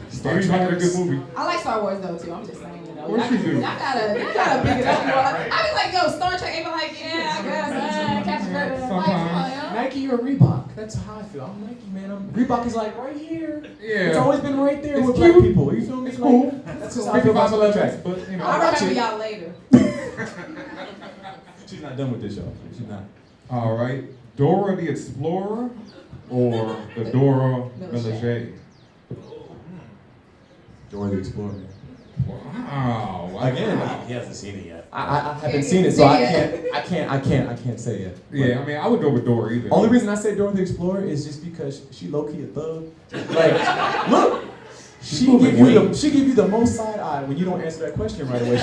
Star Trek is a good movie. I like Star Wars though too. I'm just saying, you know. Of course you do. Y'all gotta pick it up more. I be like, yo, Star Trek ain't like, yeah, I guess, Captain America. Sometimes. Nike or Reebok? That's how I feel. I'm Nike, man. Reebok is like right here. Yeah. It's always been right there It's with cute. black people. You feel me? It's cool. That's just how I feel about Star Trek. but you know. I'll remember y'all later. She's not done with this, y'all. She's not. All right. Dora the Explorer or the Dora Milaje? Dora the Explorer. Wow. Again, he hasn't seen it yet. I haven't seen it, so I can't say it. Yeah, I mean, I would go with Dora either. Only reason I say Dora the Explorer is just because she low key a thug. Like, look, she give you the most side eye when you don't answer that question right away.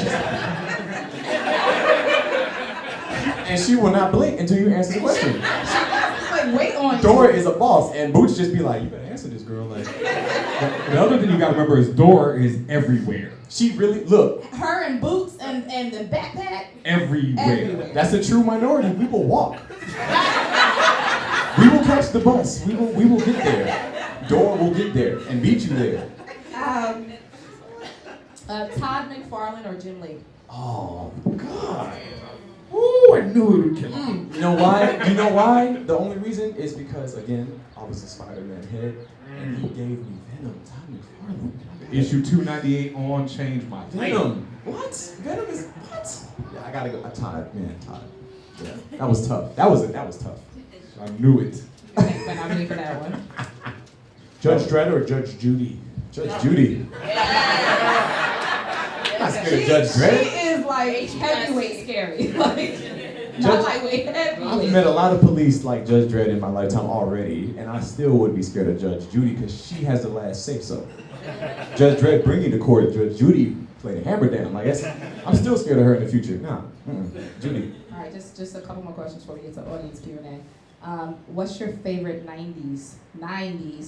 And she will not blink until you answer the question. Like, wait on Dora is a boss, and Boots just be like, you better answer this, girl. Like, the other thing you gotta remember is Dora is everywhere. she really look. her and Boots and the backpack. Everywhere. That's a true minority. We will walk. We will catch the bus. We will get there. Dora will get there and beat you there. Todd McFarlane or Jim Lee? Oh God. Ooh, I knew it would kill him. You know why? You know why? The only reason is because, again, I was a Spider-Man head, and he gave me Venom. Tommy Farley. Issue 298 on changed my life. Venom. What? Venom is what? Yeah, I gotta go. Todd. Yeah, that was tough. That was tough. I knew it. Thanks for having me for that one. Judge Dredd or Judge Judy? Judge Judy. Not scared of Judge She Dredd. is like heavyweight scary. Like, not lightweight, heavyweight. I've met a lot of police like Judge Dredd in my lifetime already, and I still would be scared of Judge Judy because she has the last say so. Judge Dredd bringing to court, Judge Judy played a hammer down. Like I'm still scared of her in the future. Nah, Judy. All right, just a couple more questions before we get to audience Q&A. What's your favorite 90s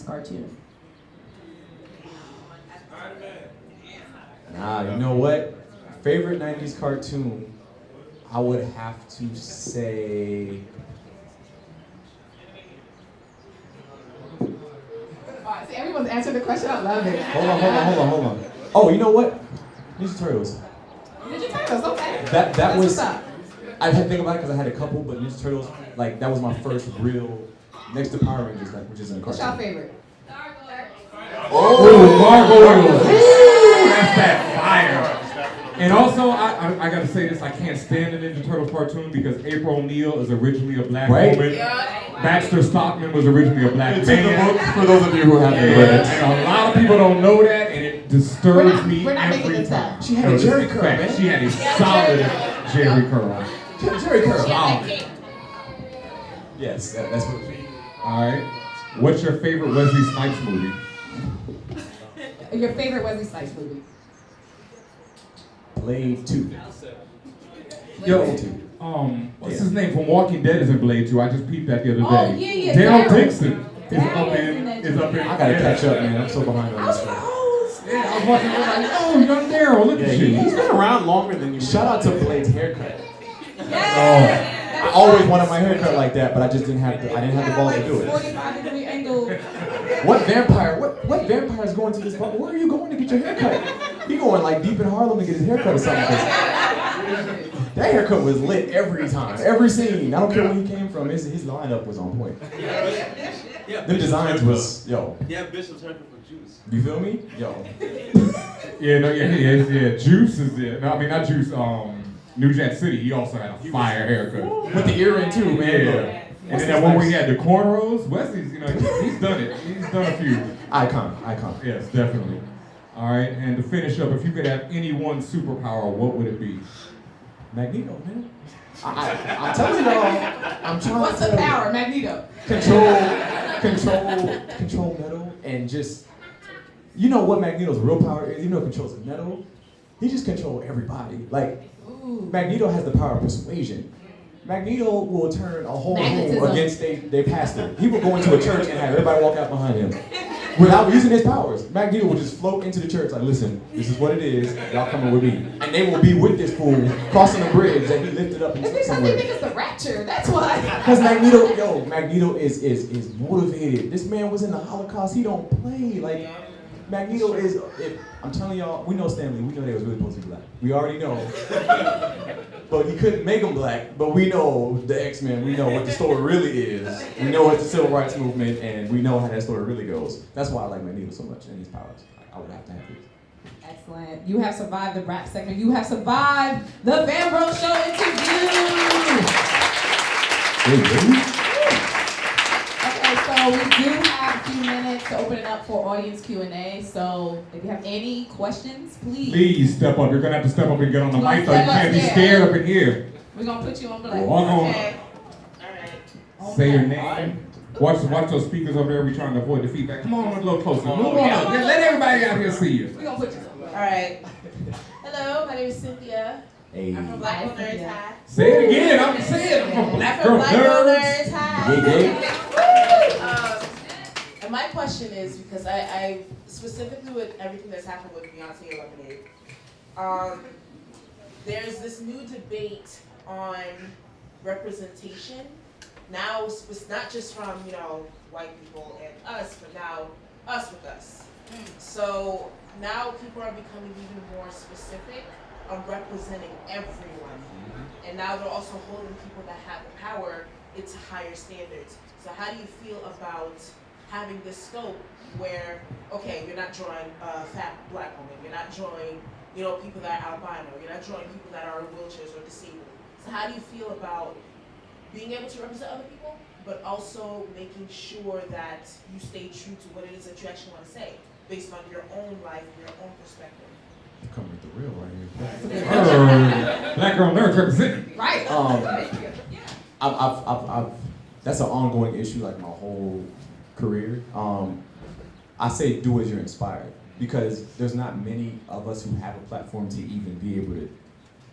cartoon? Nah, you know what? Favorite 90s cartoon, I would have to say... See, everyone's answered the question. I love it. Hold on. Oh, you know what? Ninja Turtles. Ninja Turtles, okay. That That's was... what's up. I had to think about it because I had a couple, but Ninja Turtles, like, that was my first real... Next to Power Rangers, like, which is in a What's cartoon. your favorite? Oh, gargoyles. That's that fire. And also, I gotta say this, I can't stand the Ninja Turtles cartoon because April O'Neil is originally a black Right. woman. Baxter Stockman was originally a black It's in the man. book for those of you who haven't read it. And a lot of people don't know that, and it disturbs me we're not making every this time. up. She had a this Jerry is curl, fact. man. She had a solid Jerry curl. Jerry Curl. Solid. Yes, that's what it was. All right. What's your favorite Wesley Snipes movie? Your favorite Wesley Snipes movie? Blade 2. Yo, Blade 2. what's his name from Walking Dead is in Blade 2. I just peeped that the other Oh, day. yeah, Daryl Daryl. Dixon is up in. I gotta catch up, man. I'm so behind on this one. Yeah, I was watching. I was like, oh, young Daryl, look Yeah, at you. he's been around longer than you. Shout out to Blade's haircut. Yeah. I always wanted my haircut like that, but I just didn't have the balls to do it. 45-degree angle. What vampire is going to this bar? Where are you going to get your haircut? He going like deep in Harlem to get his haircut or something. That haircut was lit every time, every scene. I don't care where he came from. His lineup was on point. Yeah, The designs was Yeah, Bishop's haircut for Juice. You feel me? Yeah. Juice is it. No, I mean not Juice. New Jack City. He also had a fire haircut. With the earring too, man. Yeah. And then that one where he had the cornrows. Wesley's, he's done it. He's done a few. Icon. Yes, definitely. All right, and to finish up, if you could have any one superpower, what would it be? Magneto, man. I'm telling y'all, I'm trying What's to the tell you. power, Magneto? Control metal, and just, you know what Magneto's real power is? You know, controls the metal. He just controls everybody. Like, Magneto has the power of persuasion. Magneto will turn a whole room Magnetism. against their pastor. He will go into a church and have everybody walk out behind him. Without using his powers, Magneto will just float into the church like, listen, this is what it is, y'all coming with me. And they will be with this fool crossing a bridge that he lifted up and It's took because they somewhere. think it's the rapture. That's why. Because Magneto is motivated. This man was in the Holocaust. He don't play. Like, Magneto is, I'm telling y'all, we know Stanley. We know they was really supposed to be black. We already know. But he couldn't make them black. But we know the X-Men. We know what the story really is. We know it's the Civil Rights Movement, and we know how that story really goes. That's why I like Magneto so much and his powers. I would have to have these. Excellent. You have survived the rap segment. You have survived the FanBros Show interview. Okay, so we do have a few minutes to open it up for audience Q&A. So if you have any questions, Please step up. You're gonna have to step up and get on the You mic, gonna so you step up, can't be yeah. scared up in here. We're going to put you on blast. Walk on. Okay. All right. Say your name. Watch those speakers over there. We're trying to avoid the feedback. Come on a little closer. Move on up. Let everybody out here see you. We're going to put you on All right. Hello, my name is Cynthia. Hey. I'm from Black Girl Nerds High. Say it again. I'm saying I'm from Black I'm from Girl Black Girl Nerds. Nerds High. Gay. And my question is, because I specifically with everything that's happened with Beyonce and Lemonade, there's this new debate on representation. Now, it's not just from, white people and us, but now us with us. So now people are becoming even more specific representing everyone. And now they're also holding people that have the power into higher standards. So how do you feel about having this scope where, okay, you're not drawing a fat black woman, you're not drawing, people that are albino, you're not drawing people that are in wheelchairs or disabled. So how do you feel about being able to represent other people, but also making sure that you stay true to what it is that you actually want to say, based on your own life and your own perspective? You're coming with the real right here. Black girl nerds representing. Right. I've that's an ongoing issue like my whole career. I say do as you're inspired because there's not many of us who have a platform to even be able to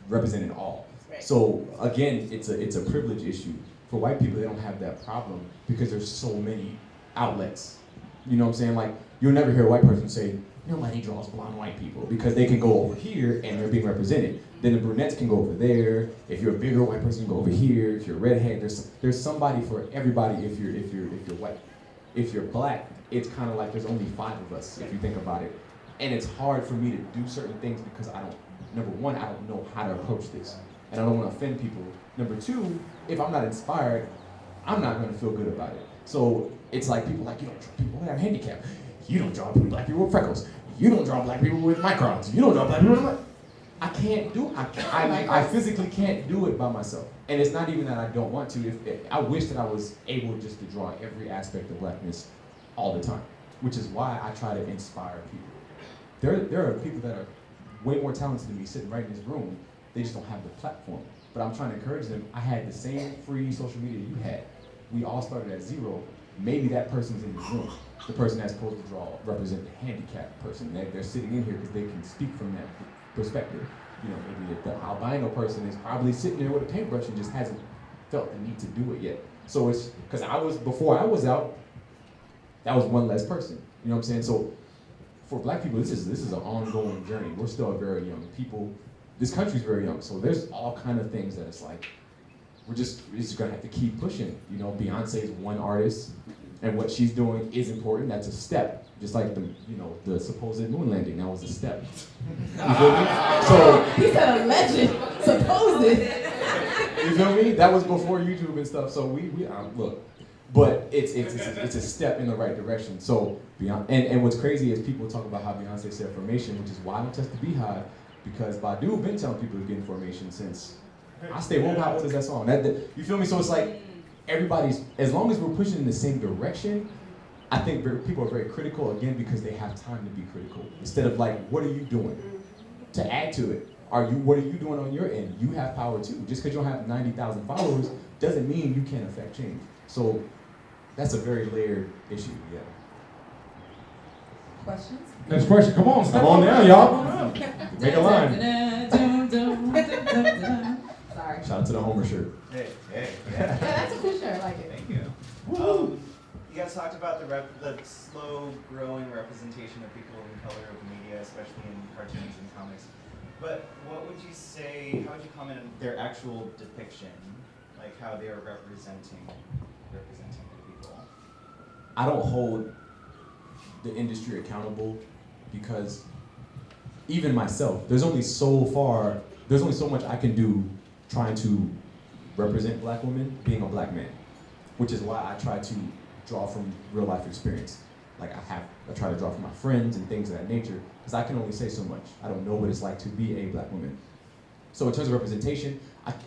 represent it all. Right. So again, it's a privilege issue. For white people, they don't have that problem because there's so many outlets. You know what I'm saying? Like you'll never hear a white person say, nobody draws blonde white people because they can go over here and they're being represented. Then the brunettes can go over there. If you're a bigger white person, you can go over here. If you're a redhead, there's somebody for everybody. If you're white, if you're black, it's kind of like there's only 5 of us if you think about it. And it's hard for me to do certain things because number one, I don't know how to approach this, and I don't want to offend people. Number 2, if I'm not inspired, I'm not going to feel good about it. So it's like people like you don't draw people that have handicap. You don't draw black people with freckles. You don't draw black people with microns. You don't draw black people with I can't do I physically can't do it by myself. And it's not even that I don't want to. I wish that I was able just to draw every aspect of blackness all the time, which is why I try to inspire people. There are people that are way more talented than me sitting right in this room. They just don't have the platform. But I'm trying to encourage them. I had the same free social media you had. We all started at 0. Maybe that person's in this room. The person that's supposed to represent the handicapped person. They're sitting in here because they can speak from that perspective. Maybe the albino person is probably sitting there with a paintbrush and just hasn't felt the need to do it yet. So it's because before I was out, that was one less person. You know what I'm saying? So for black people, this is an ongoing journey. We're still a very young people. This country's very young, so there's all kind of things that it's like we're just gonna have to keep pushing. Beyonce is one artist, and what she's doing is important. That's a step. Just like the supposed moon landing, that was a step. You feel me? So He said alleged, supposed. you feel me? That was before YouTube and stuff. So we look, but it's a step in the right direction. So and what's crazy is people talk about how Beyonce said formation, which is why I don't touch the B.R.U.H, because B.R.U.H been telling people to get in formation since I stay woke. How old is that song? You feel me? So it's like everybody's, as long as we're pushing in the same direction. I think people are very critical, again, because they have time to be critical. Instead of like, what are you doing to add to it? What are you doing on your end? You have power too. Just because you don't have 90,000 followers doesn't mean you can't affect change. So that's a very layered issue, yeah. Questions? Next question. Come on, step Come on now, y'all. Make a line. Sorry. Shout out to the Homer shirt. Hey, Yeah, that's a cool shirt. I like it. thank you. You guys talked about the slow growing representation of people in color of media, especially in cartoons and comics. But what would you say, how would you comment on their actual depiction? Like how they are representing the people? I don't hold the industry accountable because even myself, there's only so much I can do trying to represent black women being a black man, which is why I try to draw from real life experience. Like I try to draw from my friends and things of that nature because I can only say so much. I don't know what it's like to be a black woman. So in terms of representation,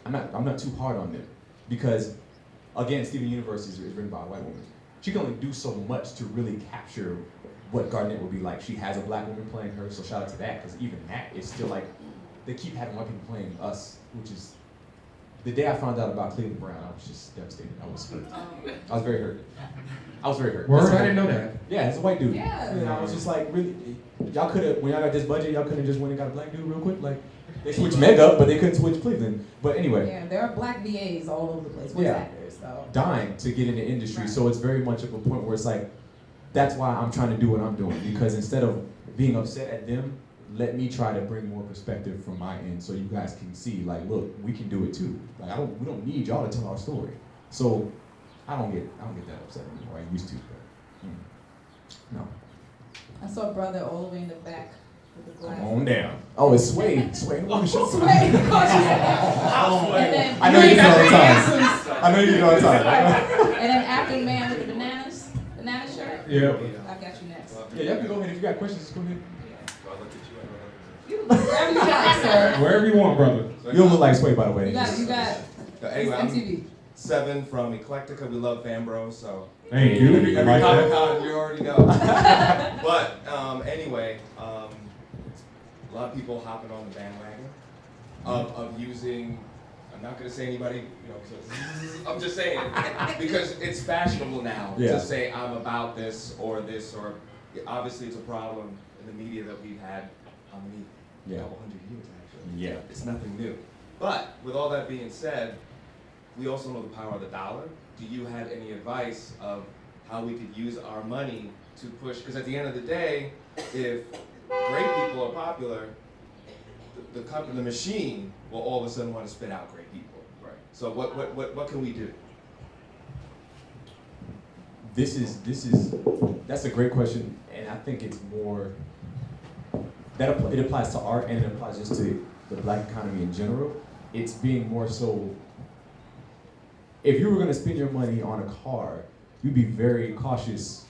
I'm not too hard on them because again, Steven Universe is written by a white woman. She can only do so much to really capture what Garnett would be like. She has a black woman playing her, so shout out to that, because even that is still like, they keep having white people playing us, which is, the day I found out about Cleveland Brown, I was just devastated. I was hurt. I was very hurt. Word, I didn't know that. Yeah, it's a white dude. Yeah. And I was just like, really, y'all could have, when y'all got this budget, y'all could have just went and got a black dude real quick. Like, they switched Meg up, but they couldn't switch Cleveland. But anyway. Yeah, there are black VAs all over the place. Voice actors, so. Dying to get in the industry. Right. So it's very much of a point where it's like, that's why I'm trying to do what I'm doing. Because instead of being upset at them, let me try to bring more perspective from my end so you guys can see, like, look, we can do it too. Like, we don't need y'all to tell our story. So I don't get that upset anymore. I used to, but no. I saw a brother all the way in the back With the Come glasses. on down. Oh, it's Sway. Sway. Oh, Show. Sway. And then, I know you do all the time. answers. I know you do all the time. And then after the man with the banana shirt, Yeah. I got you next. Yeah, y'all can go ahead. If you got questions, just go ahead. Do I look at you? I don't look You wherever you like, sir. Wherever you want, brother. You don't look like Sway, by the way. You got Anyway, I'm MTV. 7 from Eclectica. We love FanBros, so Thank you. every Like Comic that. Con you already know. But anyway, a lot of people hopping on the bandwagon of using. I'm not gonna say anybody, you know. 'Cause I'm just saying because it's fashionable now Yeah. to say I'm about this or obviously it's a problem in the media that we've had on the media. Yeah. A couple hundred years actually. Yeah. It's nothing new. But with all that being said, we also know the power of the dollar. Do you have any advice of how we could use our money to push? Because at the end of the day, if great people are popular, the company, the machine will all of a sudden want to spit out great people. Right. So what can we do? That's a great question, and I think it's more it applies to art and it applies just to the black economy in general. It's being more so. If you were going to spend your money on a car, you'd be very cautious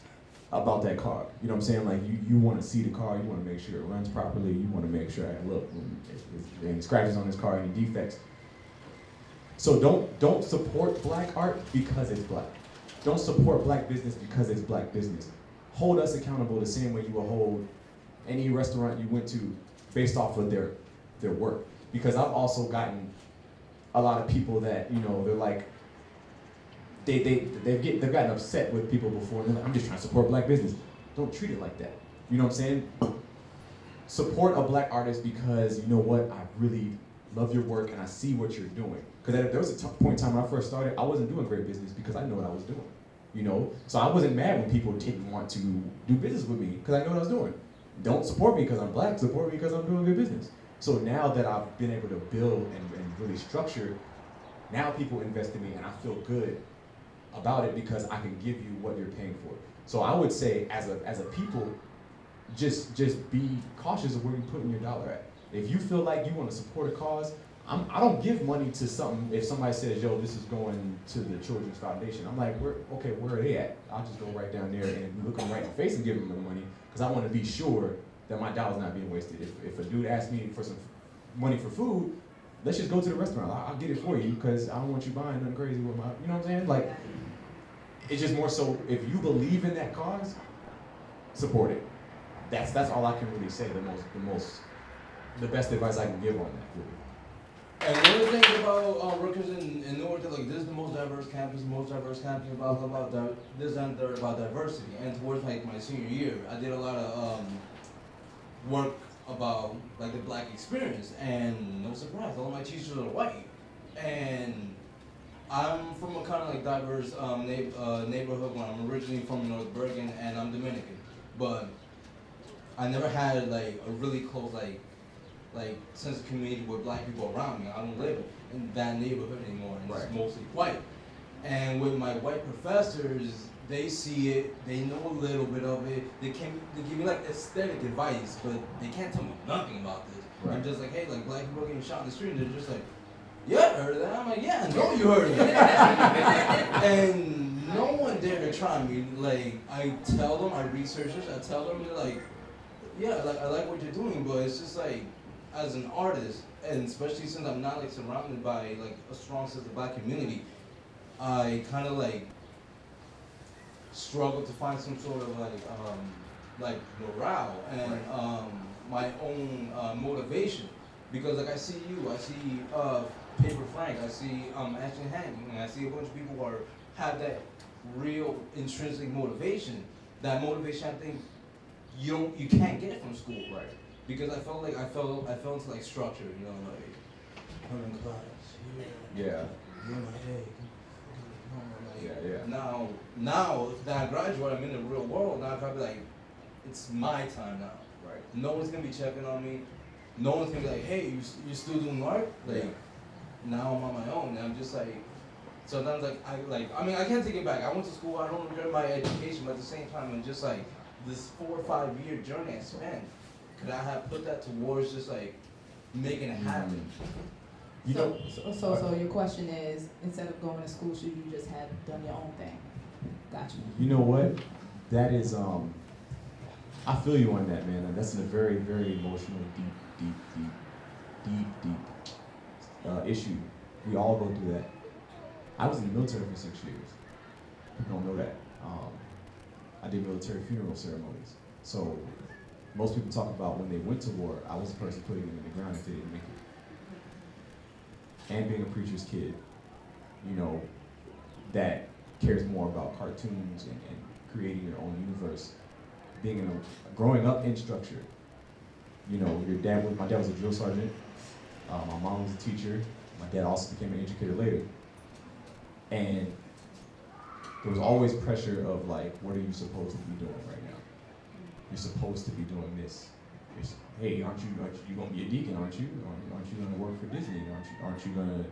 about that car. You know what I'm saying? Like you want to see the car, you want to make sure it runs properly, you want to make sure, look, if any scratches on this car, any defects. So don't support black art because it's black. Don't support black business because it's black business. Hold us accountable the same way you will hold any restaurant you went to based off of their work. Because I've also gotten a lot of people that, you know, they're like, they've gotten upset with people before, and they're like, I'm just trying to support black business. Don't treat it like that. You know what I'm saying? Support a black artist because, you know what, I really love your work and I see what you're doing. Because there was a point in time when I first started, I wasn't doing great business because I know what I was doing. You know? So I wasn't mad when people didn't want to do business with me because I know what I was doing. Don't support me because I'm black, support me because I'm doing good business. So now that I've been able to build and really structure, now people invest in me and I feel good about it because I can give you what you're paying for. So I would say as a people, just be cautious of where you're putting your dollar at. If you feel like you want to support a cause, I don't give money to something if somebody says, yo, this is going to the Children's Foundation. I'm like, where are they at? I'll just go right down there and look them right in the face and give them the money because I want to be sure that my dollar's not being wasted. If a dude asks me for some money for food, let's just go to the restaurant. I'll get it for you because I don't want you buying nothing crazy with my, you know what I'm saying? Like, it's just more so if you believe in that cause, support it. That's all I can really say. The best advice I can give on that. Really. And one of the things about Rutgers in Newark, like this is the most diverse campus, blah blah blah. This and third about diversity. And towards like my senior year, I did a lot of work about like the black experience, and no surprise, all my teachers are white, and I'm from a kind of like diverse neighborhood. When I'm originally from North Bergen, and I'm Dominican, but I never had like a really close like sense of community with black people around me. I don't live in that neighborhood anymore, and it's mostly white. And with my white professors, they see it, they know a little bit of it. They give me like aesthetic advice, but they can't tell me nothing about this. Right. I'm just like, hey, like black people getting shot in the street, and they're just like, yeah, I heard of that. I'm like, yeah, I know you heard of it. And no one dare to try me. Like, I tell them, I research this, I tell them, they're like, yeah, like I like what you're doing, but it's just like, as an artist, and especially since I'm not like surrounded by like a strong sense of black community, I kind of like struggle to find some sort of like morale and my own motivation, because like I see you, I see Paper Frank, I see Ashton Hank, and I see a bunch of people who have that real intrinsic motivation. That motivation, I think you can't get from school, right? Because I felt into like structure, you know, like I'm in class, Yeah. Now that I graduate, I'm in the real world. Now I can be like, it's my time now. Right. No one's gonna be checking on me. No one's gonna be like, hey, you still doing art? Like, now I'm on my own. And I'm just like, sometimes I mean, I can't take it back. I went to school. I don't regret my education, but at the same time, it's just like this 4 or 5 year journey I spent could I have put that towards just like making it happen? You know, So your question is, instead of going to school, should you just have done your own thing? Gotcha. you know what? That is, I feel you on that, man. That's a very, very emotional, deep issue. We all go through that. I was in the military for 6 years. People don't know that. I did military funeral ceremonies. So most people talk about when they went to war, I was the person putting them in the ground if they didn't make it. And being a preacher's kid, you know, that cares more about cartoons and creating your own universe. Growing up in structure. You know, my dad was a drill sergeant. My mom was a teacher. My dad also became an educator later. And there was always pressure of like, what are you supposed to be doing right now? You're supposed to be doing this. Hey, aren't you gonna be a deacon, aren't you? Aren't you gonna work for Disney? Aren't you gonna,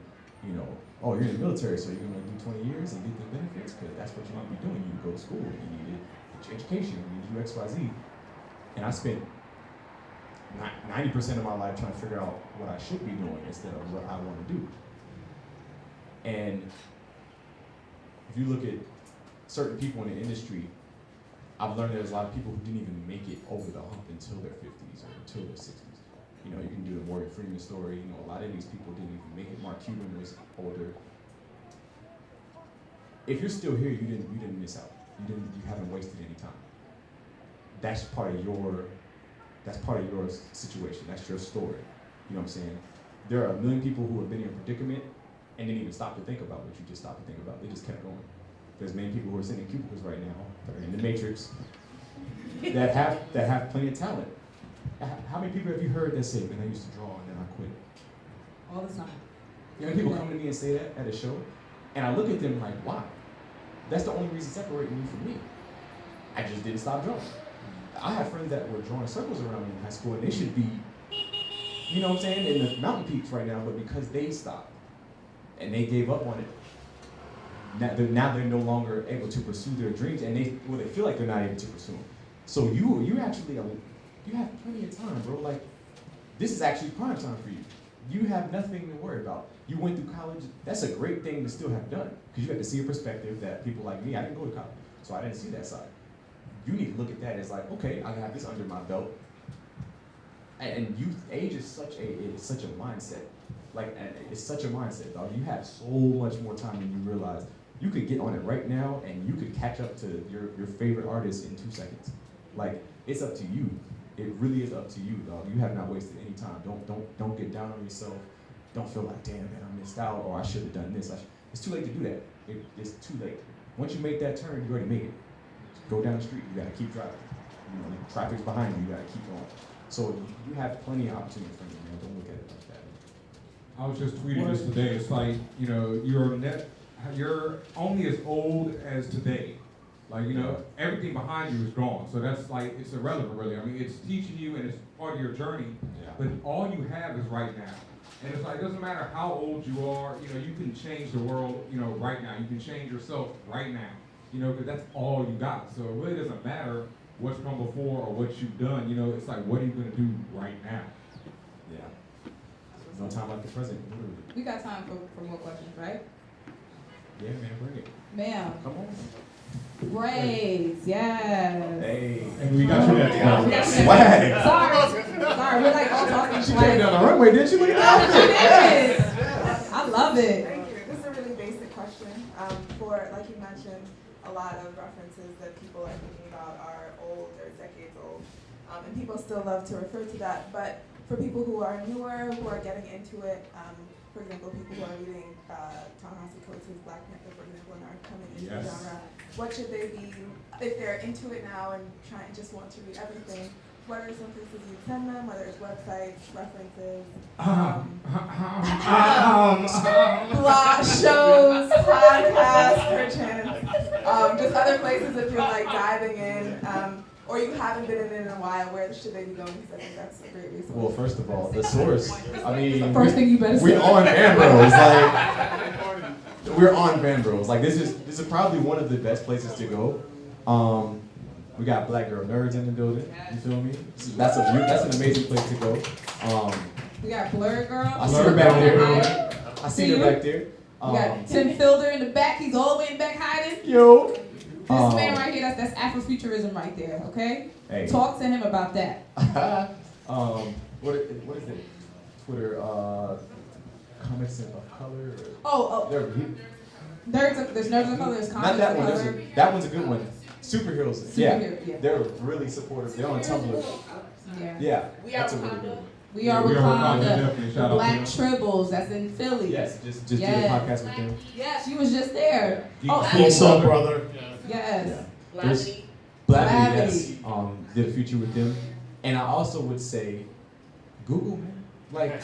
you know, oh, you're in the military, so you're gonna do 20 years and get the benefits? Because that's what you need to be doing. You need to go to school, you need to get your education, you need to do X, Y, Z. And I spent 90% of my life trying to figure out what I should be doing instead of what I want to do. And if you look at certain people in the industry, I've learned there's a lot of people who didn't even make it over the hump until their 50s or until their 60s. You know, you can do the Morgan Freeman story. You know, a lot of these people didn't even make it. Mark Cuban was older. If you're still here, you didn't miss out. You haven't wasted any time. That's part of your situation. That's your story. You know what I'm saying? There are a million people who have been in a predicament and didn't even stop to think about what you just stopped to think about. They just kept going. There's many people who are sitting in cubicles right now that are in the matrix that have plenty of talent. How many people have you heard that say, "Man, I used to draw and then I quit"? All the time. You know, people come to me and say that at a show, and I look at them like, "Why?" That's the only reason separating you from me. I just didn't stop drawing. I have friends that were drawing circles around me in high school, and they should be, you know what I'm saying, in the mountain peaks right now, but because they stopped and they gave up on it, now they're no longer able to pursue their dreams, and they feel like they're not able to pursue them. So you actually, you have plenty of time, bro. Like, this is actually prime time for you. You have nothing to worry about. You went through college. That's a great thing to still have done, because you got to see a perspective that people like me, I didn't go to college, so I didn't see that side. You need to look at that as like, okay, I have this under my belt. And age is such a mindset. Like, it's such a mindset, dog. You have so much more time than you realize. You could get on it right now, and you could catch up to your favorite artist in 2 seconds. Like, it's up to you. It really is up to you, dog. You have not wasted any time. Don't get down on yourself. Don't feel like, damn, man, I missed out, or I should have done this. It's too late to do that. It's too late. Once you make that turn, you already made it. Go down the street, you gotta keep driving. You know, the traffic's behind you, you gotta keep going. So you have plenty of opportunity in front of you, man. Don't look at it like that. I was just tweeting this today. It's like, you know, you're only as old as today. Like, you know, everything behind you is gone. So that's like, it's irrelevant, really. I mean, it's teaching you and it's part of your journey. Yeah. But all you have is right now. And it's like, it doesn't matter how old you are. You know, you can change the world, you know, right now. You can change yourself right now. You know, because that's all you got. So it really doesn't matter what's come before or what you've done. You know, it's like, what are you going to do right now? Yeah. No time like the present. We got time for more questions, right? Yeah, man, bring it. Ma'am. Come on. Braids, yes. Hey. And we got you that. Swag. Sorry, we're like all talking She swag. came down the runway, didn't she? Look at that. She did. I love it. Thank you. This is a really basic question. For, like you mentioned, a lot of references that people are thinking about are old or decades old. And people still love to refer to that. But for people who are newer, who are getting into it, for example, people who are reading Ta-Nehisi Coates' Black Panther, for example, and are coming into the genre, what should they be, if they're into it now and just want to read everything, what are some places you send them, whether it's websites, references, blog shows, podcasts, perchance, just other places if you're like diving in, or you haven't been in it in a while, where should they be going? Because I think that's a great resource. Well, first of all, the source. I mean, First thing you better say. we're on FanBros. Like, we're on FanBros. Like, this is probably one of the best places to go. We got Black Girl Nerds in the building. You feel me? That's an amazing place to go. We got Blur Girl. I see her back there. I See see her you. back there. We got Tim Fielder in the back. He's all the way in the back hiding. Yo. This man right here, that's Afrofuturism right there, okay? Hey. Talk to him about that. What is it? Twitter, comics of color? There's Nerds of Color, there's Not Comics that of one. Color. That one's a good one. Superheroes. Yeah. They're really supportive. They're on Tumblr. Yeah. We That's are a really Wakanda. good one. We are We Are Wakanda, Wakanda. definitely. The Shout out to Black them. Tribbles, that's in Philly. Yes, just did a Yes. podcast with them. Yeah, she was just there. Geek Oh, Soul Soul Brother. Brother. yes. Yeah. Blavity. Blavity, yes. Blavity. Did a feature with them. And I also would say, Google, man. Like,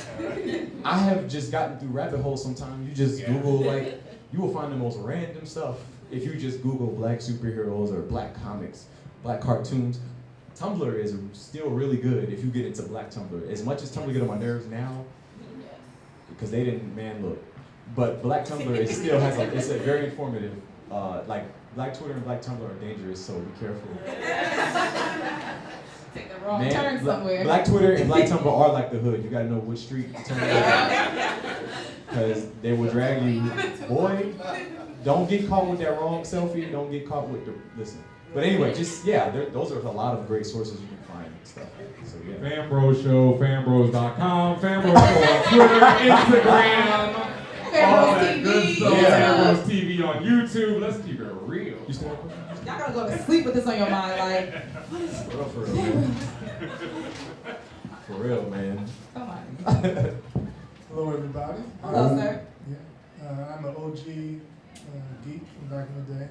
I have just gotten through rabbit holes sometimes. You just Google, like, you will find the most random stuff if you just Google black superheroes or black comics, black cartoons. Tumblr is still really good if you get into black Tumblr. As much as Tumblr get on my nerves now, because they didn't, man, look. But black Tumblr is still has it's a very informative, like, black Twitter and black Tumblr are dangerous, so be careful. Take the wrong turn somewhere. Black Twitter and black Tumblr are like the hood. You gotta know which street to turn because they will drag you. Boy, don't get caught with that wrong selfie. Don't get caught with the, listen. But anyway, just, those are a lot of great sources you can find and stuff. So yeah. FanBrosShow, FanBros.com, FanBrosShow on Twitter, Instagram, all that good stuff. FanBros TV on YouTube. Let's keep it real. You still Y'all gotta go to sleep with this on your mind, like, for real, man. For real, man. come on. Hello, everybody. Hello, sir. Yeah, I'm an OG geek from back in the day.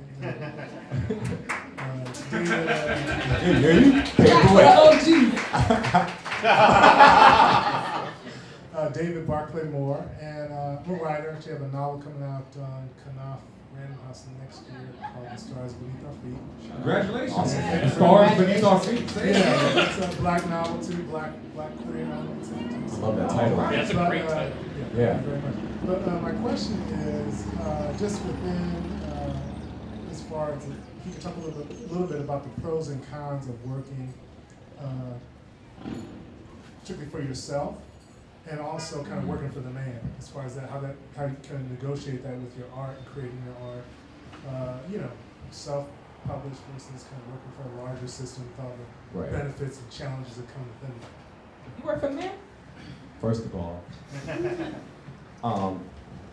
David Barclay Moore, and I'm a writer. Actually, have a novel coming out on Knopf Random House next year called The Stars Beneath Our Feet. Congratulations. Awesome. Stars beneath our feet. Say it. Yeah, it's a black novel too, black queer novel too. I love that title. That's a great title. Yeah. Thank you very much. But my question is, just within, as far as, if you could talk a little bit about the pros and cons of working, particularly for yourself, and also kind of working for the man, as far as that, how you kind of negotiate that with your art and creating your art, self-published versus kind of working for a larger system with all the benefits and challenges that come within it. You work for the man? First of all,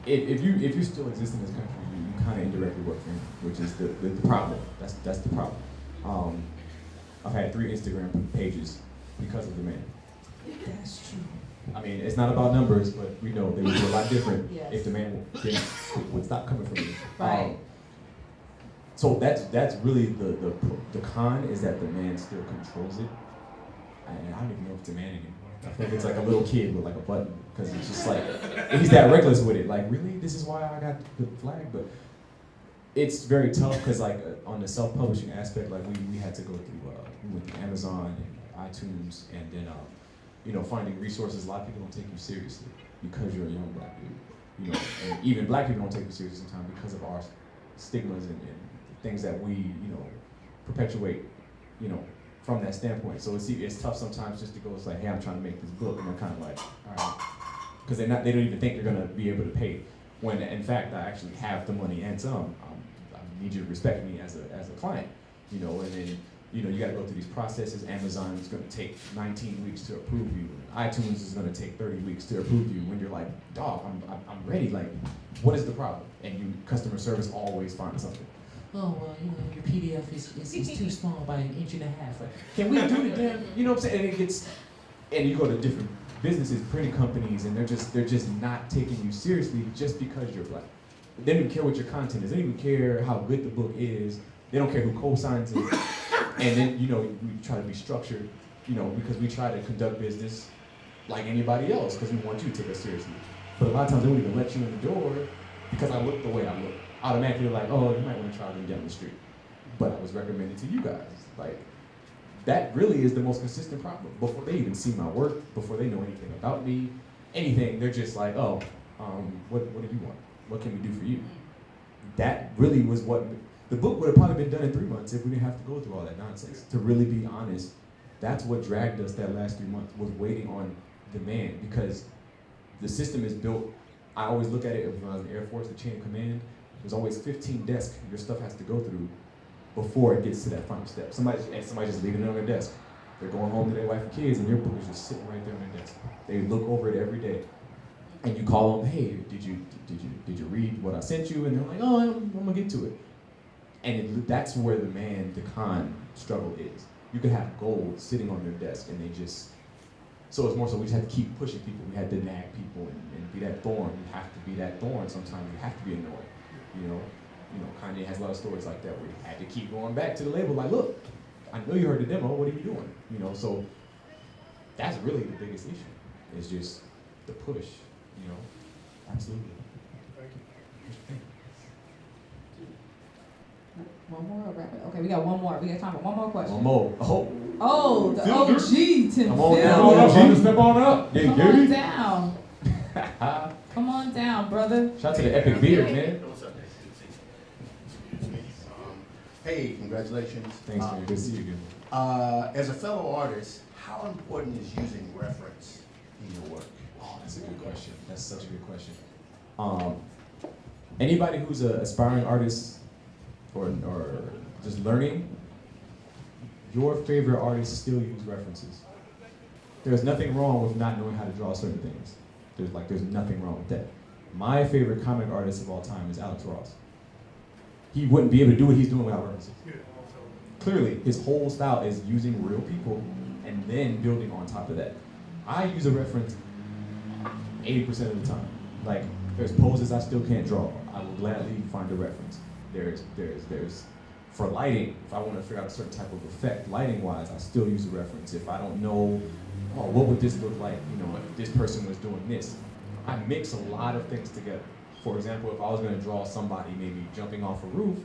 if you still exist in this country, you kind of indirectly work for him, which is the problem. That's the problem. I've had 3 Instagram pages because of the man. That's true. I mean, it's not about numbers, but we know they would be a lot different Yes. if the man would stop coming from me. Right. So that's really the con is that the man still controls it. And I don't even know if it's a man anymore. I think it's like a little kid with like a button, because it's just like, he's that reckless with it. Like, really? This is why I got the flag? But it's very tough because like on the self-publishing aspect, like we had to go through, we went through Amazon and iTunes, and then, finding resources. A lot of people don't take you seriously because you're a young black dude. And even black people don't take you seriously sometimes because of our stigmas and things that we, perpetuate, from that standpoint. So it's tough sometimes just to go, it's like, hey, I'm trying to make this book, and they're kind of like, all right, because they don't even think they're gonna be able to pay. When in fact I actually have the money and some. I need you to respect me as a client, and then you got to go through these processes. Amazon is going to take 19 weeks to approve you. iTunes is going to take 30 weeks to approve you. When you're like, dog, I'm ready. Like, what is the problem? And customer service always finds something. Oh, well, your PDF is too small by 1.5 inches. Like, can we do it again? You know what I'm saying? And you go to different businesses, printing companies, and they're just not taking you seriously just because you're black. They don't even care what your content is. They don't even care how good the book is. They don't care who co-signs it. And then, we try to be structured, because we try to conduct business like anybody else, because we want you to take us seriously. But a lot of times they won't even let you in the door because I look the way I look. Automatically they're like, oh, you might want to try me down the street. But I was recommended to you guys. Like, that really is the most consistent problem. Before they even see my work, before they know anything about me, anything, they're just like, oh, what do you want? What can we do for you? That really was what The book would have probably been done in 3 months if we didn't have to go through all that nonsense. To really be honest, that's what dragged us that last 3 months, was waiting on demand, because the system is built. I always look at it when I was in the Air Force, the chain of command. There's always 15 desks your stuff has to go through before it gets to that final step. Somebody just leaving it on their desk. They're going home to their wife and kids, and your book is just sitting right there on their desk. They look over it every day, and you call them, hey, did you read what I sent you? And they're like, oh, I'm gonna get to it. And that's where the con struggle is. You could have gold sitting on their desk, and they just, so it's more so we just have to keep pushing people. We had to nag people and be that thorn. You have to be that thorn. Sometimes you have to be annoyed. You know, Kanye has a lot of stories like that where he had to keep going back to the label, like, look, I know you heard the demo, what are you doing? So that's really the biggest issue. It's just the push, absolutely. Thank you. One more or wrap it? Okay, we got one more. We got time for one more question. One more. Oh, the OG, Tim. Come on Phil. down, brother. Step on up. Come on down. Come on down, brother. Shout out to the epic beard, man. Hey, congratulations. Thanks, man. Good to see you again. As a fellow artist, how important is using reference in your work? Oh, that's a good question. That's such a good question. Anybody who's an aspiring artist or just learning, your favorite artists still use references. There's nothing wrong with not knowing how to draw certain things. There's nothing wrong with that. My favorite comic artist of all time is Alex Ross. He wouldn't be able to do what he's doing without references. Clearly, his whole style is using real people and then building on top of that. I use a reference 80% of the time. Like, there's poses I still can't draw. I will gladly find a reference. There's for lighting, if I want to figure out a certain type of effect, lighting-wise, I still use a reference. If I don't know, what would this look like, if this person was doing this. I mix a lot of things together. For example, if I was going to draw somebody maybe jumping off a roof,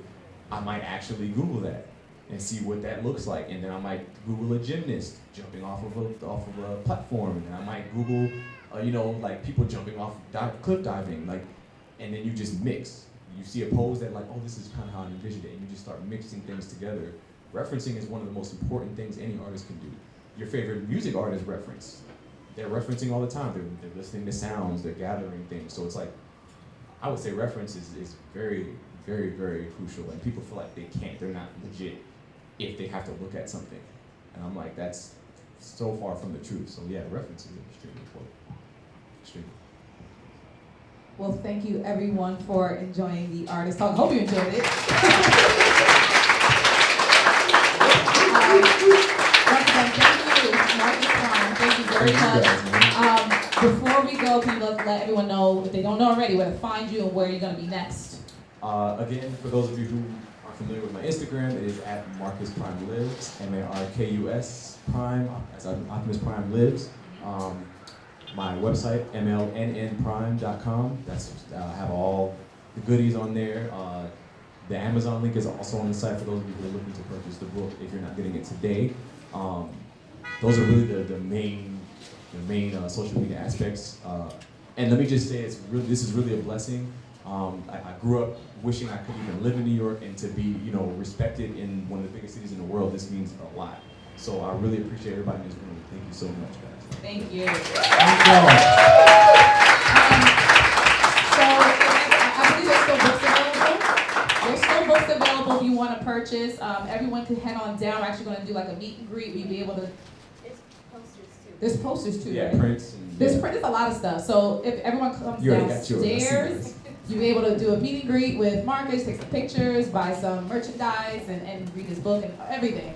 I might actually Google that and see what that looks like. And then I might Google a gymnast jumping off of a platform. And then I might Google, like people jumping off cliff diving. And then you just mix. You see a pose that this is kind of how I envisioned it. And you just start mixing things together. Referencing is one of the most important things any artist can do. Your favorite music artist reference. They're referencing all the time. They're listening to sounds. They're gathering things. So it's I would say reference is very, very, very crucial, and people feel like they're not legit if they have to look at something. And I'm like, that's so far from the truth. So yeah, reference is extremely important. Extremely. Well, thank you everyone for enjoying the Artist Talk. Hope you enjoyed it. Once again, thank you, Markus Prime. Thank you very much. Before we go, can you let everyone know, if they don't know already, where to find you and where you're going to be next? Again, for those of you who are familiar with my Instagram, it is at Markus Prime Lives, MARKUS Prime, as Optimus Prime Lives. My website, mlnnprime.com. I have all the goodies on there. The Amazon link is also on the site for those of you who are looking to purchase the book if you're not getting it today. Those are really the main social media aspects. And let me just say, this is really a blessing. I grew up wishing I could even live in New York, and to be respected in one of the biggest cities in the world, this means a lot. So I really appreciate everybody in this room. Thank you so much, guys. Thank you. Thank y'all. I believe there's still books available. There's still books available if you want to purchase. Everyone can head on down. We're actually going to do like a meet and greet. We'll be able to. There's posters too. Yeah, right? prints. There's a lot of stuff. So if everyone comes downstairs, you'll be able to do a meet and greet with Markus, take some pictures, buy some merchandise, and read his book and everything.